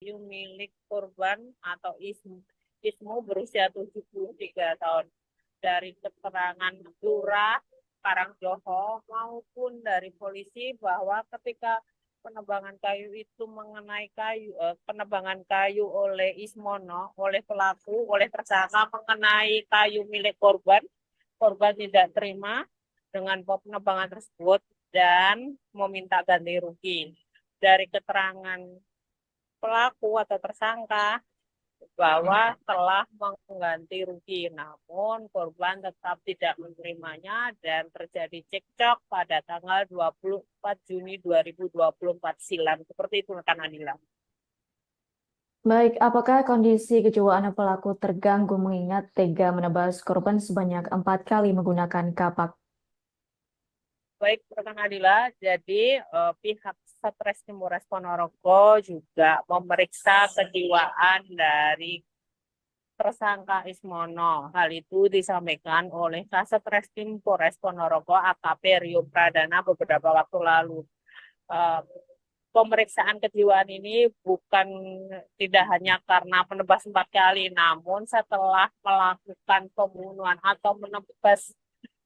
kayu milik korban atau Ismu berusia 73 tahun. Dari keterangan Lurah Karangjoho maupun dari polisi bahwa ketika penebangan kayu itu mengenai penebangan kayu oleh Ismono, oleh pelaku, oleh tersangka mengenai kayu milik korban, korban tidak terima dengan penebangan tersebut dan meminta ganti rugi. Dari keterangan pelaku atau tersangka bahwa telah mengganti rugi, namun korban tetap tidak menerimanya dan terjadi cekcok pada tanggal 24 Juni 2024 silam. Seperti itu rekan Adila. Baik, apakah kondisi kejiwaan pelaku terganggu mengingat tega menebas korban sebanyak 4 kali menggunakan kapak? Baik, rekan Adila, jadi pihak Satreskrim Polres Ponorogo juga memeriksa kejiwaan dari tersangka Ismono. Hal itu disampaikan oleh Kasat Reskrim Polres Ponorogo AKP Rio Pradana beberapa waktu lalu. Eh, Pemeriksaan kejiwaan ini bukan tidak hanya karena menebas 4 kali, namun setelah melakukan pembunuhan atau menebas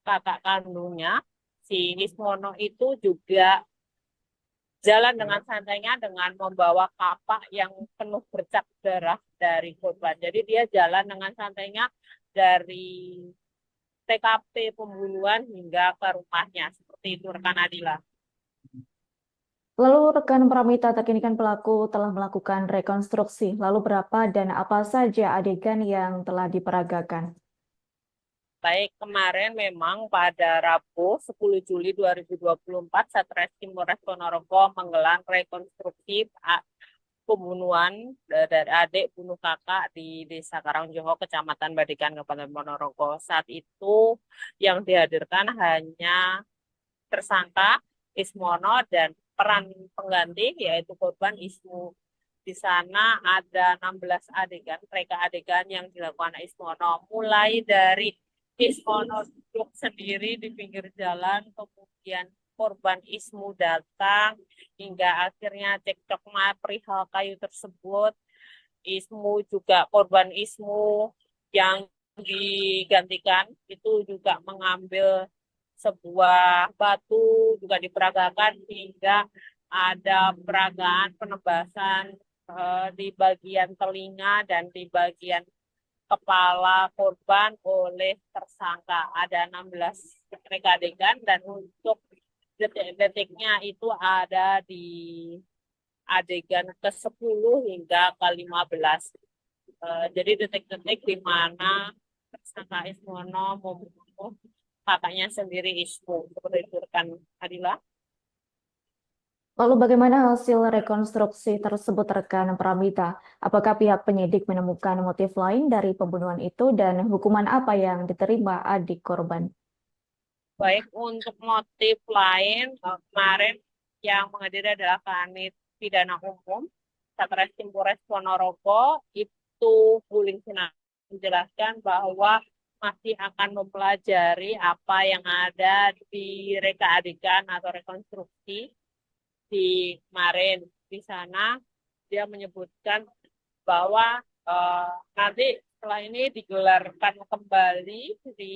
kakak kandungnya, si Ismono itu juga jalan dengan santainya dengan membawa kapak yang penuh bercak darah dari korban. Jadi dia jalan dengan santainya dari TKP pembunuhan hingga ke rumahnya. Seperti itu rekan Adila. Lalu rekan Pramita terkini kan pelaku telah melakukan rekonstruksi. Lalu berapa dan apa saja adegan yang telah diperagakan? Baik, kemarin memang pada Rabu 10 Juli 2024 Satreskrim Polres Ponorogo menggelar rekonstruksi pembunuhan dari adik bunuh kakak di Desa Karangjoho, Kecamatan Badikan, Kabupaten Ponorogo. Saat itu yang dihadirkan hanya tersangka Ismono dan peran pengganti yaitu korban Ismu. Di sana ada 16 adegan, mereka adegan yang dilakukan Ismono. Mulai dari Ismono duduk sendiri di pinggir jalan, kemudian korban Ismu datang, hingga akhirnya cekcok perihal kayu tersebut. Ismu juga korban Ismu yang digantikan itu juga mengambil sebuah batu juga diperagakan hingga ada peragaan penebasan di bagian telinga dan di bagian kepala korban oleh tersangka. Ada 16 adegan dan untuk detik-detiknya itu ada di adegan ke-10 hingga ke-15. Jadi detik-detik di mana tersangka Ismono membunuh kakaknya sendiri Ismu. Seperti itu rekan Adila. Lalu bagaimana hasil rekonstruksi tersebut rekan Pramita? Apakah pihak penyidik menemukan motif lain dari pembunuhan itu dan hukuman apa yang diterima adik korban? Baik, untuk motif lain, kemarin yang menghadiri adalah Kanit Pidana Umum Satreskrim Polres Ponorogo, itu Buling Sinar menjelaskan bahwa masih akan mempelajari apa yang ada di reka adegan atau rekonstruksi di kemarin. Di sana dia menyebutkan bahwa nanti setelah ini digelarkan kembali di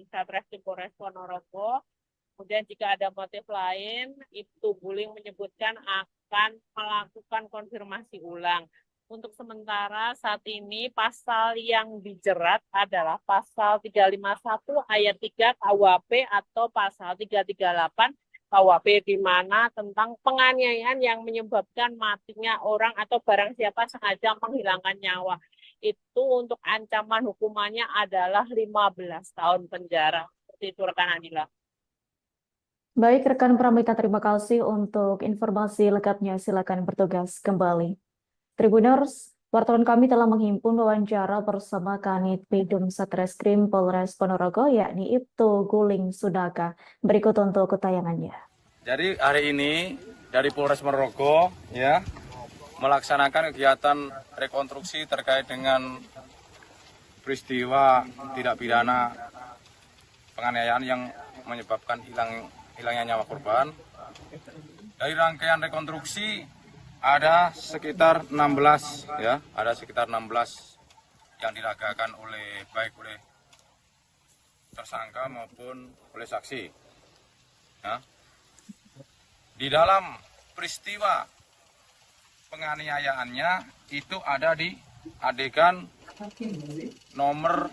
Satreskrim Polres Ponorogo. Kemudian jika ada motif lain, itu Buling menyebutkan akan melakukan konfirmasi ulang. Untuk sementara saat ini pasal yang dijerat adalah pasal 351 ayat 3 KUHP atau pasal 338 KUHP di mana tentang penganiayaan yang menyebabkan matinya orang atau barang siapa sengaja menghilangkan nyawa. Itu untuk ancaman hukumannya adalah 15 tahun penjara. Seperti itu rekan Adila. Baik rekan Pramita, terima kasih untuk informasi lengkapnya. Silakan bertugas kembali. Tribuners, wartawan kami telah menghimpun wawancara bersama Kanit Bidum Satreskrim Polres Ponorogo, yakni Ibtu Guling Sudaka. Berikut untuk tayangannya. Jadi hari ini dari Polres Ponorogo ya melaksanakan kegiatan rekonstruksi terkait dengan peristiwa tidak pidana penganiayaan yang menyebabkan hilangnya nyawa korban. Dari rangkaian rekonstruksi ada sekitar 16 ya, ada sekitar 16 yang diragakan baik oleh tersangka maupun oleh saksi. Ya. Di dalam peristiwa penganiayaannya itu ada di adegan nomor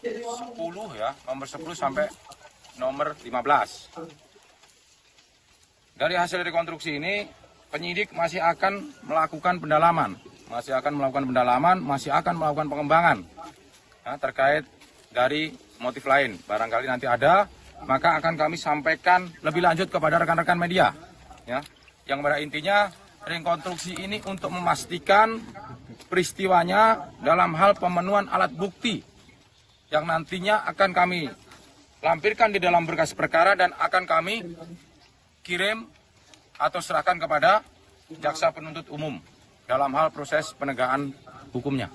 10 ya, nomor 10 sampai nomor 15. Dari hasil rekonstruksi ini, penyidik masih akan melakukan pendalaman, masih akan melakukan pengembangan ya, terkait dari motif lain. Barangkali nanti ada, maka akan kami sampaikan lebih lanjut kepada rekan-rekan media. Ya, yang pada intinya rekonstruksi ini untuk memastikan peristiwanya dalam hal pemenuhan alat bukti yang nantinya akan kami lampirkan di dalam berkas perkara dan akan kami kirim atau serahkan kepada jaksa penuntut umum dalam hal proses penegakan hukumnya.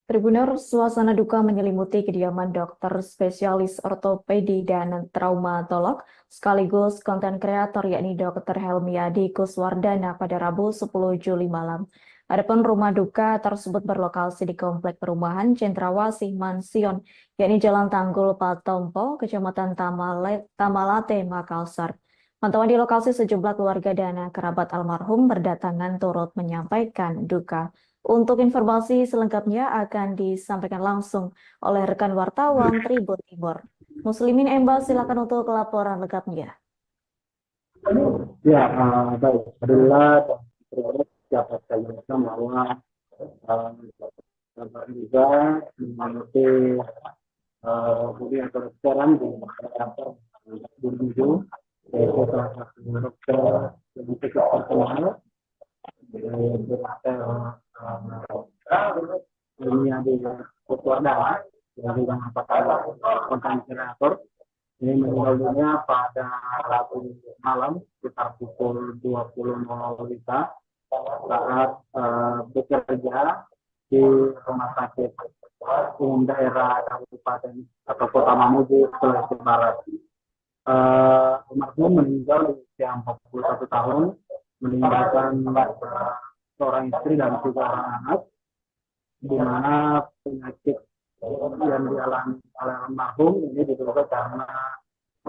Tribuners, suasana duka menyelimuti kediaman dokter spesialis ortopedi dan traumatolog sekaligus konten kreator yakni Dr. Helmiadi Kuswardana pada Rabu 10 Juli malam. Adapun rumah duka tersebut berlokasi di Komplek Perumahan Cendrawasih Mansion, yakni Jalan Tanggul Patompo, Kecamatan Tamalate, Makassar. Pantauan di lokasi sejumlah keluarga dan kerabat almarhum berdatangan turut menyampaikan duka. Untuk informasi selengkapnya akan disampaikan langsung oleh rekan wartawan Tribun Timur. Muslimin Embal, silakan untuk laporan lengkapnya. Ya, baik. Alhamdulillah dapat saya jelaskan bahwa juga memiliki budi atau sekarang di kantor Burjo, yaitu salah satu dokter yang cukup terkenal ini ada Kuswardana yang juga merupakan konten kreator. Ini meninggal dunia pada Rabu malam sekitar pukul 20.00 saat bekerja di rumah sakit umum daerah Kabupaten atau Kota Mamuju, Sulawesi Barat. Almarhum meninggal di usia 41 tahun, meninggalkan seorang istri dan 3 orang anak, di mana penyakit yang dialami oleh almarhum ini diduga karena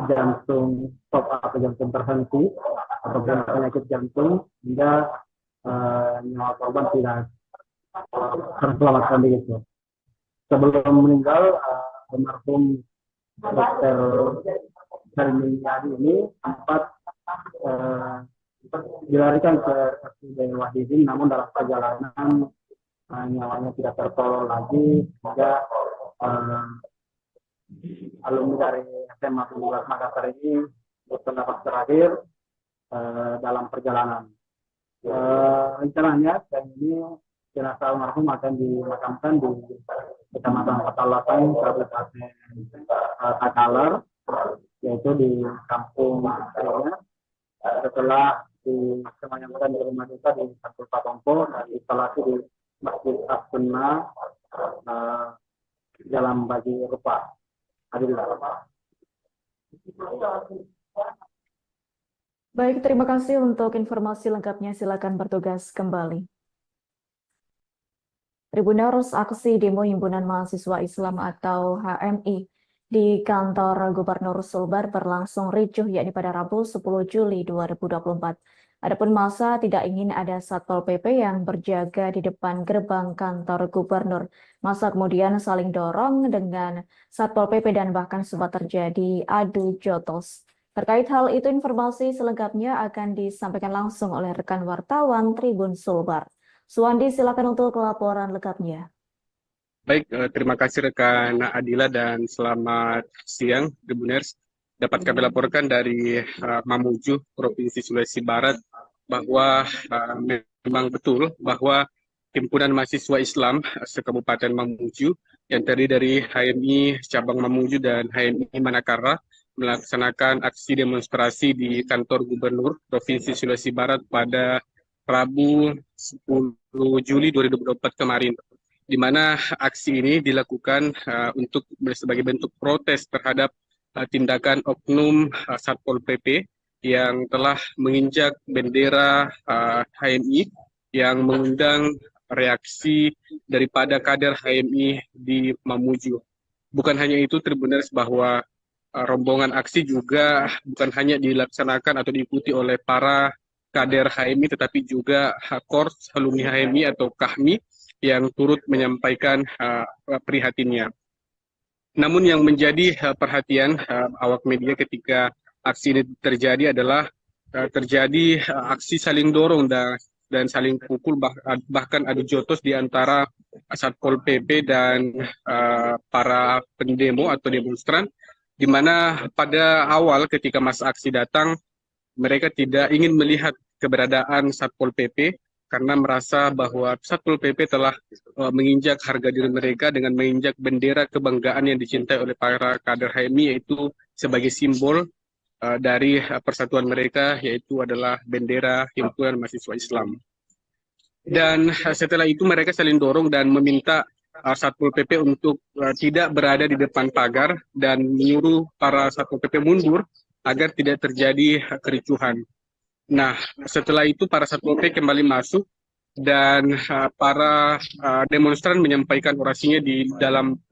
jantung stop atau jantung terhenti atau penyakit jantung hingga nyawa korban tidak terselamatkan begitu. Sebelum meninggal, almarhum Dr. Helmiadi ini sempat dilarikan ke RSUD Wahidin, namun dalam perjalanan nyawanya tidak tertolong lagi sehingga alumni dari SMA 17 Makassar ini berpendapat terakhir dalam perjalanan. Rencananya dan ini jenazah almarhum akan dimakamkan di Kecamatan Patalapan, Kabupaten Takalar, yaitu di kampung Maksudnya. Setelah disemayamkan di rumah duka di Tanggul Patompo dan instalasi di Masjid As-Sunnah Jalan Bagi Rupa. Baik, terima kasih untuk informasi lengkapnya. Silakan bertugas kembali. Tribuners, aksi demo Himpunan Mahasiswa Islam atau HMI di kantor Gubernur Sulbar berlangsung ricuh yakni pada Rabu 10 Juli 2024. Adapun massa tidak ingin ada Satpol PP yang berjaga di depan gerbang kantor gubernur. Massa kemudian saling dorong dengan Satpol PP dan bahkan sempat terjadi adu jotos. Terkait hal itu, informasi selengkapnya akan disampaikan langsung oleh rekan wartawan Tribun Sulbar. Suwandi, silakan untuk laporan lengkapnya. Baik, terima kasih rekan Adila dan selamat siang, Tribuners. Dapat kami laporkan dari Mamuju, Provinsi Sulawesi Barat, bahwa memang betul bahwa Himpunan Mahasiswa Islam se-Kabupaten Mamuju yang terdiri dari HMI Cabang Mamuju dan HMI Manakara melaksanakan aksi demonstrasi di kantor Gubernur Provinsi Sulawesi Barat pada Rabu 10 Juli 2024 kemarin, di mana aksi ini dilakukan sebagai bentuk protes terhadap tindakan oknum Satpol PP yang telah menginjak bendera HMI yang mengundang reaksi daripada kader HMI di Mamuju. Bukan hanya itu, Tribuners, bahwa rombongan aksi juga bukan hanya dilaksanakan atau diikuti oleh para kader HMI, tetapi juga Korps Alumni HMI atau KAHMI yang turut menyampaikan prihatinnya. Namun yang menjadi perhatian awak media ketika aksi ini terjadi adalah terjadi aksi saling dorong dan saling pukul, bahkan adu jotos di antara Satpol PP dan para pendemo atau demonstran, di mana pada awal ketika masa aksi datang, mereka tidak ingin melihat keberadaan Satpol PP karena merasa bahwa Satpol PP telah menginjak harga diri mereka dengan menginjak bendera kebanggaan yang dicintai oleh para kader HMI, yaitu sebagai simbol dari persatuan mereka, yaitu adalah bendera Himpunan Mahasiswa Islam. Dan setelah itu mereka saling dorong dan meminta Satpol PP untuk tidak berada di depan pagar dan menyuruh para Satpol PP mundur agar tidak terjadi kericuhan. Nah, setelah itu para Satpol PP kembali masuk dan para demonstran menyampaikan orasinya di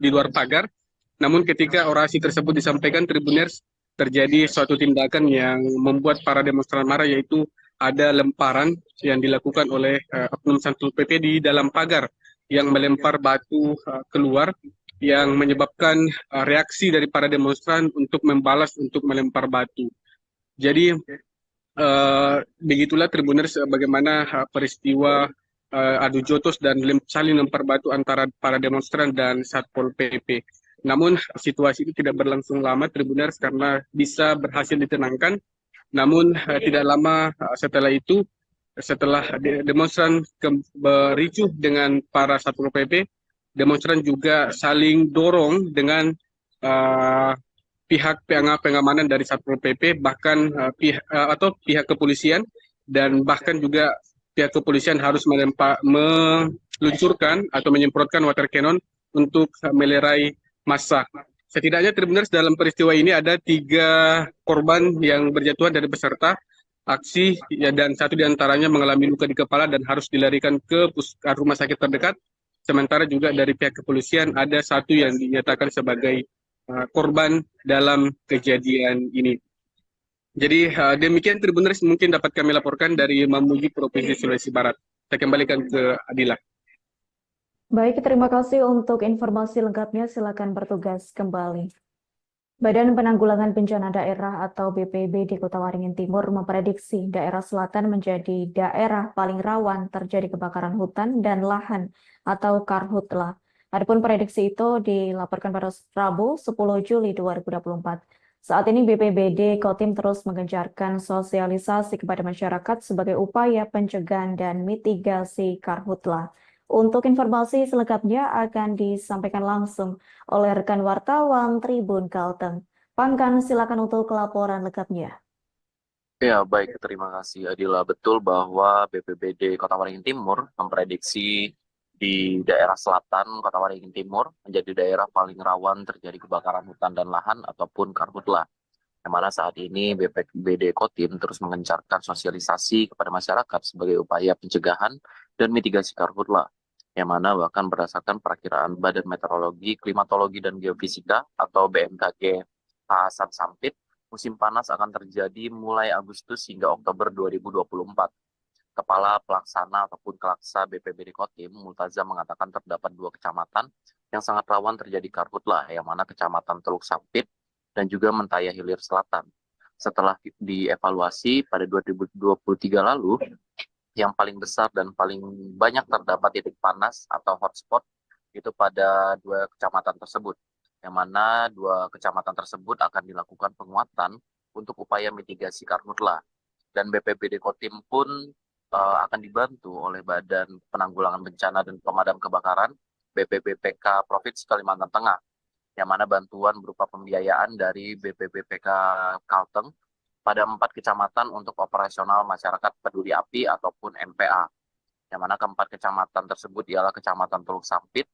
luar pagar. Namun ketika orasi tersebut disampaikan, Tribuners, terjadi suatu tindakan yang membuat para demonstran marah, yaitu ada lemparan yang dilakukan oleh oknum Satpol PP di dalam pagar yang melempar batu keluar, yang menyebabkan reaksi dari para demonstran untuk membalas untuk melempar batu. Jadi begitulah Tribuners bagaimana peristiwa adu jotos dan saling lempar batu antara para demonstran dan Satpol PP. Namun situasi itu tidak berlangsung lama, Tribuners, karena bisa berhasil ditenangkan. Namun tidak lama setelah itu, setelah demonstran bericuh dengan para Satpol PP, demonstran juga saling dorong dengan pihak pengamanan dari Satpol PP, bahkan pihak kepolisian, dan bahkan juga pihak kepolisian harus meluncurkan atau menyemprotkan water cannon untuk melerai massa. Setidaknya, Tribuners, dalam peristiwa ini ada 3 korban yang berjatuhan dari peserta aksi, ya, dan 1 diantaranya mengalami luka di kepala dan harus dilarikan ke rumah sakit terdekat. Sementara juga dari pihak kepolisian ada 1 yang dinyatakan sebagai korban dalam kejadian ini. Jadi demikian, Tribuners, mungkin dapat kami laporkan dari Mamuju, Provinsi Sulawesi Barat. Saya kembalikan ke Adila. Baik, terima kasih untuk informasi lengkapnya. Silakan bertugas kembali. Badan Penanggulangan Bencana Daerah atau BPBD Kota Waringin Timur memprediksi daerah selatan menjadi daerah paling rawan terjadi kebakaran hutan dan lahan atau karhutla. Adapun prediksi itu dilaporkan pada Rabu 10 Juli 2024. Saat ini BPBD Kotim terus menggencarkan sosialisasi kepada masyarakat sebagai upaya pencegahan dan mitigasi karhutla. Untuk informasi selengkapnya akan disampaikan langsung oleh rekan wartawan Tribun Kalteng. Pangkan, silakan untuk laporan lengkapnya. Ya, baik. Terima kasih, Adila. Betul bahwa BPBD Kota Waringin Timur memprediksi di daerah selatan Kota Waringin Timur menjadi daerah paling rawan terjadi kebakaran hutan dan lahan ataupun karhutla. Yang mana saat ini BPBD Kotim terus mengencarkan sosialisasi kepada masyarakat sebagai upaya pencegahan dan mitigasi karhutla. Yang mana bahkan berdasarkan perakiraan Badan Meteorologi, Klimatologi, dan Geofisika atau BMKG Hasan Sampit, musim panas akan terjadi mulai Agustus hingga Oktober 2024. Kepala Pelaksana ataupun Kelaksa BPBD Kotim, Multaza, mengatakan terdapat 2 kecamatan yang sangat rawan terjadi karhutla, yang mana Kecamatan Teluk Sampit dan juga Mentaya Hilir Selatan. Setelah dievaluasi pada 2023 lalu, yang paling besar dan paling banyak terdapat titik panas atau hotspot itu pada 2 kecamatan tersebut, yang mana 2 kecamatan tersebut akan dilakukan penguatan untuk upaya mitigasi karhutla. Dan BPBD Kotim pun akan dibantu oleh Badan Penanggulangan Bencana dan Pemadam Kebakaran BPBPK Provinsi Kalimantan Tengah, yang mana bantuan berupa pembiayaan dari BPBPK Kalteng pada 4 kecamatan untuk operasional masyarakat peduli api ataupun MPA, yang mana keempat kecamatan tersebut ialah Kecamatan Teluk Sampit,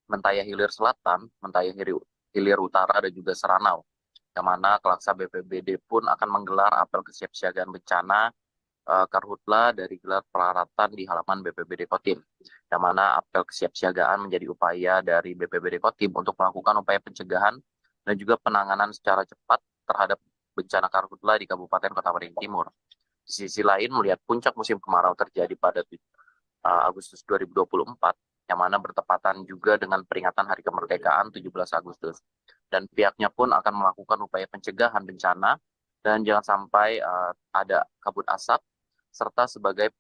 Mentaya Hilir Selatan, Mentaya Hilir Utara, dan juga Seranau. yang mana Kelaksa BPBD pun akan menggelar apel kesiapsiagaan bencana Karhutla dari gelar peralatan di halaman BPBD Kotim, yang mana apel kesiapsiagaan menjadi upaya dari BPBD Kotim untuk melakukan upaya pencegahan dan juga penanganan secara cepat terhadap bencana Karhutla di Kabupaten Kota Waringin Timur. Di sisi lain, melihat puncak musim kemarau terjadi pada Agustus 2024, yang mana bertepatan juga dengan peringatan Hari Kemerdekaan 17 Agustus. Dan pihaknya pun akan melakukan upaya pencegahan bencana dan jangan sampai ada kabut asap, serta sebagai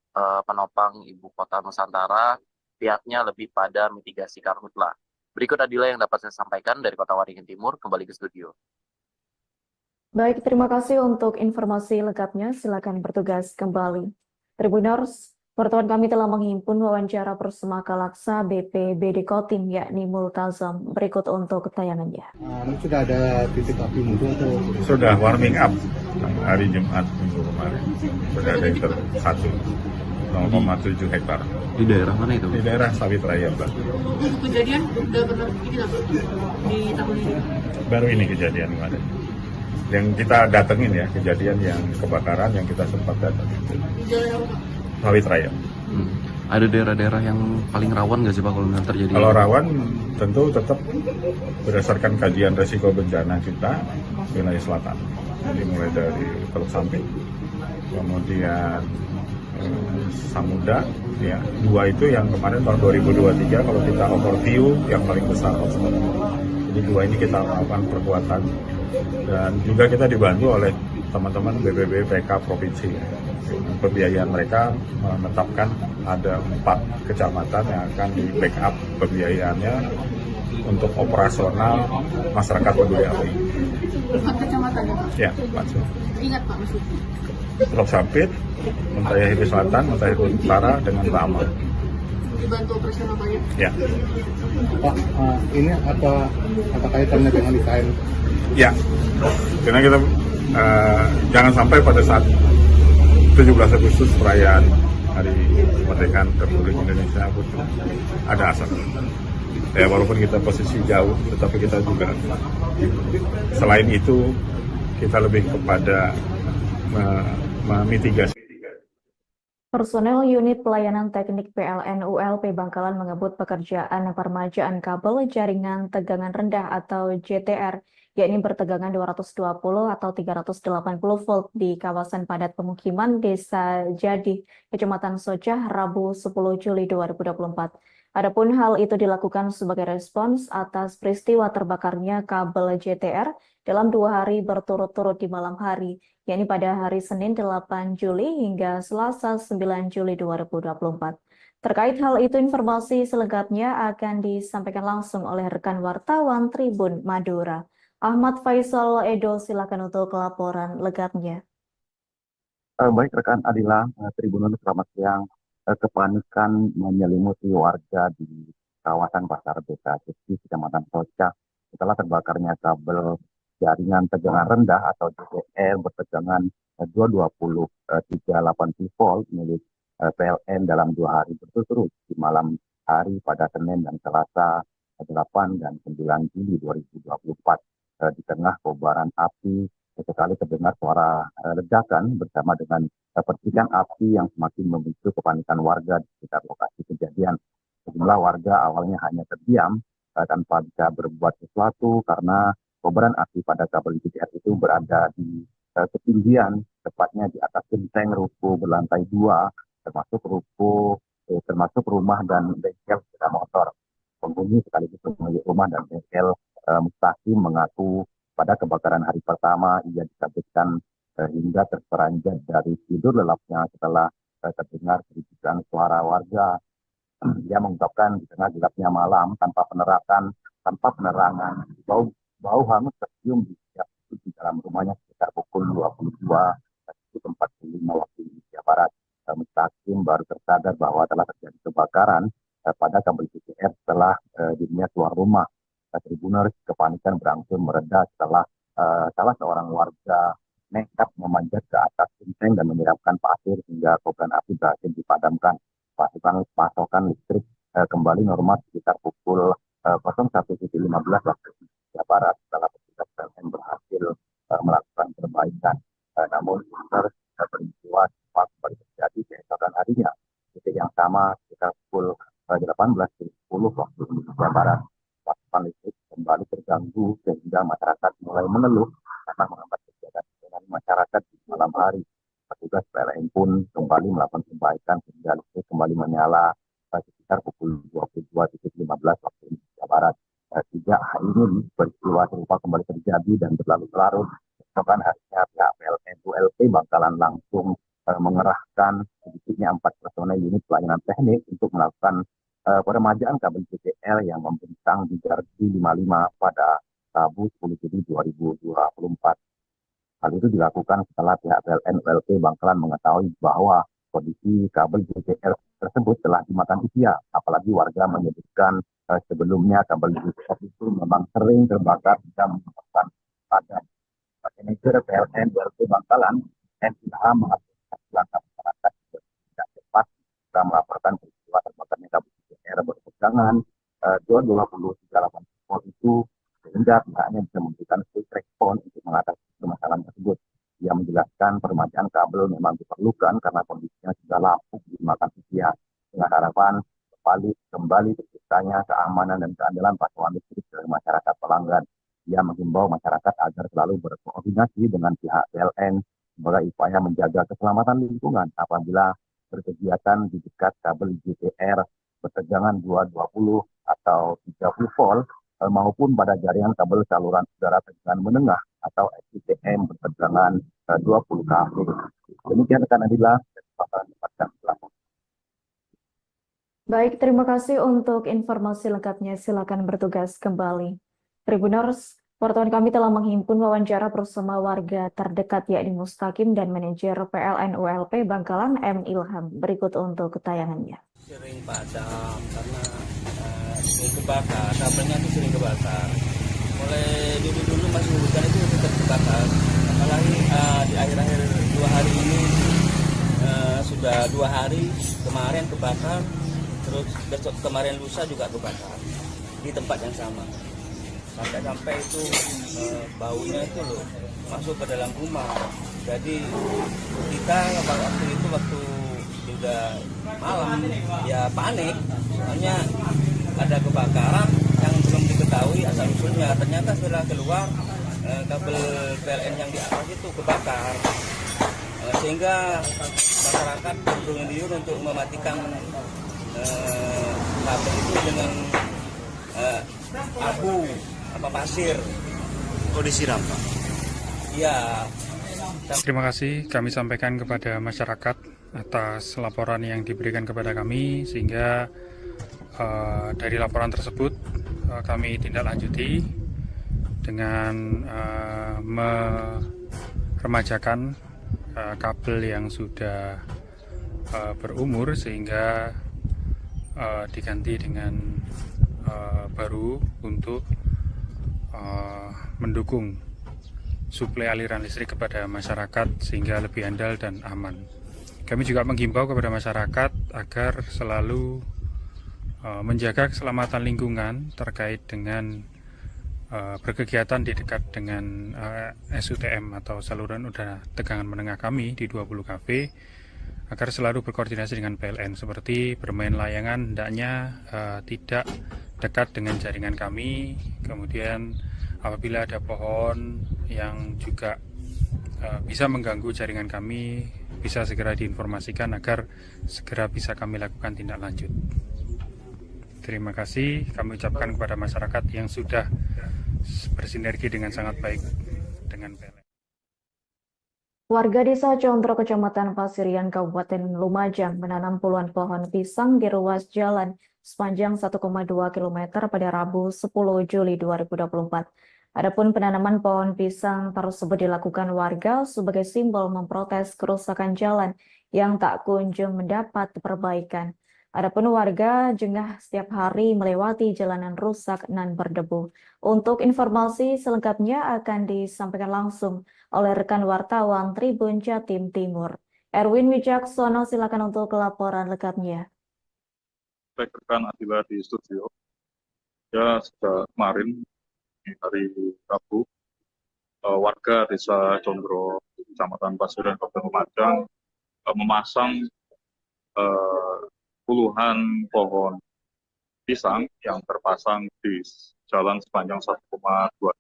penopang ibu kota Nusantara, pihaknya lebih pada mitigasi karhutla. Berikut Adila yang dapat saya sampaikan dari Kota Waringin Timur, kembali ke studio. Baik, terima kasih untuk informasi lengkapnya. Silakan bertugas kembali. Tribuners, wartawan kami telah menghimpun wawancara bersama Kalaksa BPBD Kotim, yakni Multazam. Berikut untuk tayangannya. Ini sudah ada titik api muncul atau Sudah warming up hari Jumat minggu kemarin. Sudah ada yang 0,7 hektar Di daerah mana itu? di daerah Sawit Raya, Mbak. Kejadian udah pernah ini nggak di tahun ini? Baru ini kejadian kemarin. Yang kita datengin ya, kejadian yang kebakaran yang kita sempat datengin. Di daerah apa? Sawit Raya. Ada daerah-daerah yang paling rawan nggak sih Pak kalau memang terjadi? Kalau rawan tentu tetap berdasarkan kajian resiko bencana kita wilayah selatan. Jadi mulai dari Teluk Sampit, kemudian Samudra, ya dua itu yang kemarin tahun 2023 kalau kita overview yang paling besar hotspot. Jadi dua ini kita lakukan perkuatan dan juga kita dibantu oleh teman-teman BPB PK Provinsi. Pembiayaan mereka menetapkan ada 4 kecamatan yang akan di backup pembiayaannya untuk operasional masyarakat peduli api. 4 kecamatan ya Pak? Ya, Pak. Ingat Pak maksudnya? Teluk Sampit, Muntahya Selatan, Muntahya Utara dengan Lama. Dibantu operasional banyak? Ya. Pak, ini apa kaitannya dengan IKN? Ya, karena kita jangan sampai pada saat 17 Agustus perayaan Hari Kemerdekaan Republik Indonesia ada asap. Ya, walaupun kita posisi jauh, tetapi kita juga selain itu kita lebih kepada memitigasi. Personel unit pelayanan teknik PLN ULP Bangkalan mengebut pekerjaan permajaan kabel jaringan tegangan rendah atau JTR, yakni bertegangan 220 atau 380 volt di kawasan padat pemukiman Desa Jadi, Kecamatan Socah, Rabu 10 Juli 2024. Adapun hal itu dilakukan sebagai respons atas peristiwa terbakarnya kabel JTR dalam 2 hari berturut-turut di malam hari, yakni pada hari Senin 8 Juli hingga Selasa 9 Juli 2024. Terkait hal itu, informasi selengkapnya akan disampaikan langsung oleh rekan wartawan Tribun Madura. Ahmad Faisal Edo, silakan untuk laporan lengkapnya. Baik rekan Adila, Tribunun selamat siang. Kepanikan menyelimuti warga di kawasan Pasar Desa Suci, Kecamatan Socah setelah terbakarnya kabel jaringan tegangan rendah atau JTR bertegangan 220 380 volt milik PLN dalam 2 hari berturut-turut di malam hari pada Senin dan Selasa 8 dan 9 Juli 2024. Di tengah kobaran api sesekali terdengar suara ledakan bersama dengan percikan api yang semakin memicu kepanikan warga di sekitar lokasi kejadian. Sejumlah warga awalnya hanya terdiam tanpa bisa berbuat sesuatu karena kobaran api pada kabel JTR itu berada di ketinggian, tepatnya di atas genteng ruko berlantai 2, termasuk rumah dan bengkel sepeda motor. Penghuni sekaligus pemilik rumah dan bengkel Mustaqim mengaku pada kebakaran hari pertama ia dikagetkan hingga terperanjat dari tidur lelapnya setelah terdengar keributan suara warga. Dia mengungkapkan di tengah gelapnya malam tanpa penerangan, bau hangus tercium di dalam rumahnya sekitar pukul 22.45 waktu Indonesia Barat. Mustaqim baru tersadar bahwa telah terjadi kebakaran pada kabel JTR setelah dirinya keluar rumah. Tribuners, kepanikan berangsur mereda setelah salah seorang warga nekat memanjat ke atas genteng dan menyiramkan pasir hingga kobaran api berhasil dipadamkan. Pasokan listrik kembali normal sekitar pukul 01.15 waktu Indonesia Barat setelah petugas PLN berhasil perbaikan. Namun peristiwa gempa kembali terjadi keesokan harinya. Titik yang sama sekitar pukul 18.10 waktu Indonesia Barat. Pasokan listrik kembali terganggu sehingga masyarakat mulai mengeluh karena menghambat kegiatan ekonomi masyarakat di malam hari. Petugas PLN pun kembali melakukan perbaikan sehingga listrik kembali menyala sekitar pukul 22.15 waktu Indonesia Barat. Sejak hari ini peristiwa serupa kembali terjadi dan berlarut-larut. Keesokan harinya pihak PLN ULP Bangkalan langsung mengerahkan sedikitnya 4 personel unit pelayanan teknik untuk melakukan peremajaan kabel JTL yang membentang di Gardu 55 pada Rabu 10 Juli 2024. Hal itu dilakukan setelah pihak PLN ULP Bangkalan mengetahui bahwa kondisi kabel JTL tersebut telah dimakan usia, apalagi warga menyebutkan sebelumnya kabel JTL itu memang sering terbakar hingga menyebabkan padam. Manajer PLN ULP Bangkalan, NIH, mengatakan langkah masyarakat tidak cepat bisa melaporkan peristiwa terbakarnya kabel JTL berkepanjangan 2038 volt itu sehingga pihaknya bisa memberikan quick respon untuk mengatasi permasalahan tersebut. Ia menjelaskan peremajaan kabel memang diperlukan karena kondisinya sudah lapuk dimakan usia, dengan harapan kembali terciptanya keamanan dan keandalan pasokan listrik dari masyarakat pelanggan. Ia mengimbau masyarakat agar selalu berkoordinasi dengan pihak PLN sebagai upaya menjaga keselamatan lingkungan apabila berkegiatan di dekat kabel JTR bertegangan 220 atau 30 volt maupun pada jaringan kabel saluran udara tegangan menengah atau SITM bertegangan 20 kV. Demikian rekan Adila. Baik, terima kasih untuk informasi lengkapnya. Silakan bertugas kembali. Tribuners, wartawan kami telah menghimpun wawancara bersama warga terdekat yakni Mustaqim dan manajer PLN ULP Bangkalan M. Ilham. Berikut untuk tayangannya. Sering padam karena sering kebakar, kabelnya itu sering kebakar. Mulai dulu masih hujan itu tetap kebakar. Apalagi di akhir-akhir 2 hari ini sudah 2 hari kemarin kebakar, terus besok kemarin lusa juga kebakar di tempat yang sama. Sampai itu baunya itu loh masuk ke dalam rumah. Jadi kita waktu udah malam ya panik, soalnya ada kebakaran yang belum diketahui asal usulnya. Ternyata setelah keluar kabel PLN yang di atas itu kebakar, sehingga masyarakat berduyun-duyun untuk mematikan kabel itu dengan abu apa pasir. Disiram, Pak? Iya. Terima kasih kami sampaikan kepada masyarakat atas laporan yang diberikan kepada kami, sehingga dari laporan tersebut kami tindak lanjuti dengan meremajakan kabel yang sudah berumur sehingga diganti dengan baru untuk mendukung suplai aliran listrik kepada masyarakat sehingga lebih andal dan aman. Kami juga menghimbau kepada masyarakat agar selalu menjaga keselamatan lingkungan terkait dengan berkegiatan di dekat dengan SUTM atau saluran udara tegangan menengah kami di 20 kV, agar selalu berkoordinasi dengan PLN, seperti bermain layangan hendaknya tidak dekat dengan jaringan kami. Kemudian apabila ada pohon yang juga bisa mengganggu jaringan kami, bisa segera diinformasikan agar segera bisa kami lakukan tindak lanjut. Terima kasih kami ucapkan kepada masyarakat yang sudah bersinergi dengan sangat baik dengan PLN. Warga Desa Condro, Kecamatan Pasirian, Kabupaten Lumajang menanam puluhan pohon pisang di ruas jalan sepanjang 1,2 km pada Rabu 10 Juli 2024. Adapun penanaman pohon pisang tersebut dilakukan warga sebagai simbol memprotes kerusakan jalan yang tak kunjung mendapat perbaikan. Adapun warga jengah setiap hari melewati jalanan rusak dan berdebu. Untuk informasi selengkapnya akan disampaikan langsung oleh rekan wartawan Tribun Jatim Timur. Erwin Wijaksono, silakan untuk laporan lengkapnya. Baik, rekan Adila di studio. Ya, sejak kemarin hari Rabu warga Desa Condro, Kecamatan Pasuruan, Kabupaten Lumajang memasang puluhan pohon pisang yang terpasang di jalan sepanjang 1,2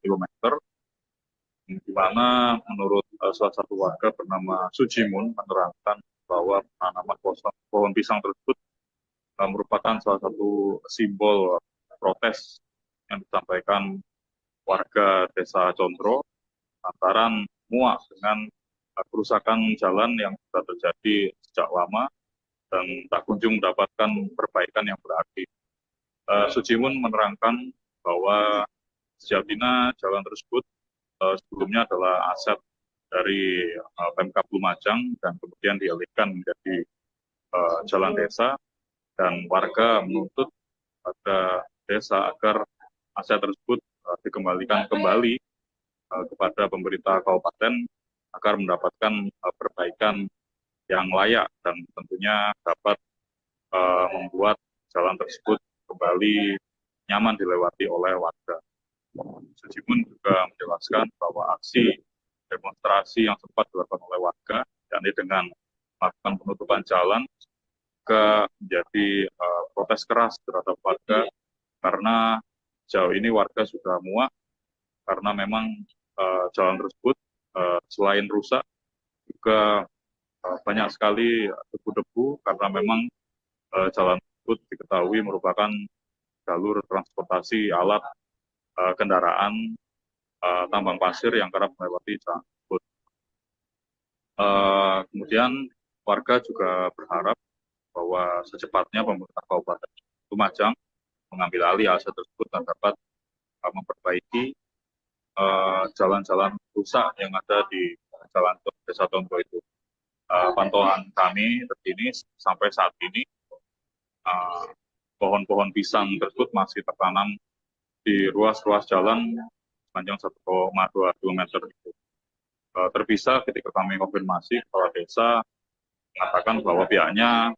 km, di mana menurut salah satu warga bernama Sujimun menerangkan bahwa penanaman pohon pisang tersebut merupakan salah satu simbol protes yang disampaikan warga Desa Condro lantaran muak dengan kerusakan jalan yang sudah terjadi sejak lama dan tak kunjung mendapatkan perbaikan yang berarti. Sujimun menerangkan bahwa sejatinya jalan tersebut sebelumnya adalah aset dari Pemkab Lumajang dan kemudian dialihkan menjadi jalan desa, dan warga menuntut pada desa agar aset tersebut dikembalikan kembali kepada pemerintah kabupaten agar mendapatkan perbaikan yang layak dan tentunya dapat membuat jalan tersebut kembali nyaman dilewati oleh warga. Sujimun juga menjelaskan bahwa aksi demonstrasi yang sempat dilakukan oleh warga, yakni dengan melakukan penutupan jalan, juga menjadi protes keras terhadap warga karena sejauh ini warga sudah muak karena memang jalan tersebut selain rusak juga banyak sekali debu-debu karena memang jalan tersebut diketahui merupakan jalur transportasi alat kendaraan tambang pasir yang kerap melewati jalan tersebut. Kemudian warga juga berharap bahwa secepatnya pemerintah Kabupaten Lumajang mengambil alih aset tersebut dan dapat memperbaiki jalan-jalan rusak yang ada di jalan Desa Condro itu. Pantauan kami terkini sampai saat ini pohon-pohon pisang tersebut masih tertanam di ruas-ruas jalan sepanjang 1,22 meter itu. Terpisah ketika kami konfirmasi kepala desa mengatakan bahwa pihaknya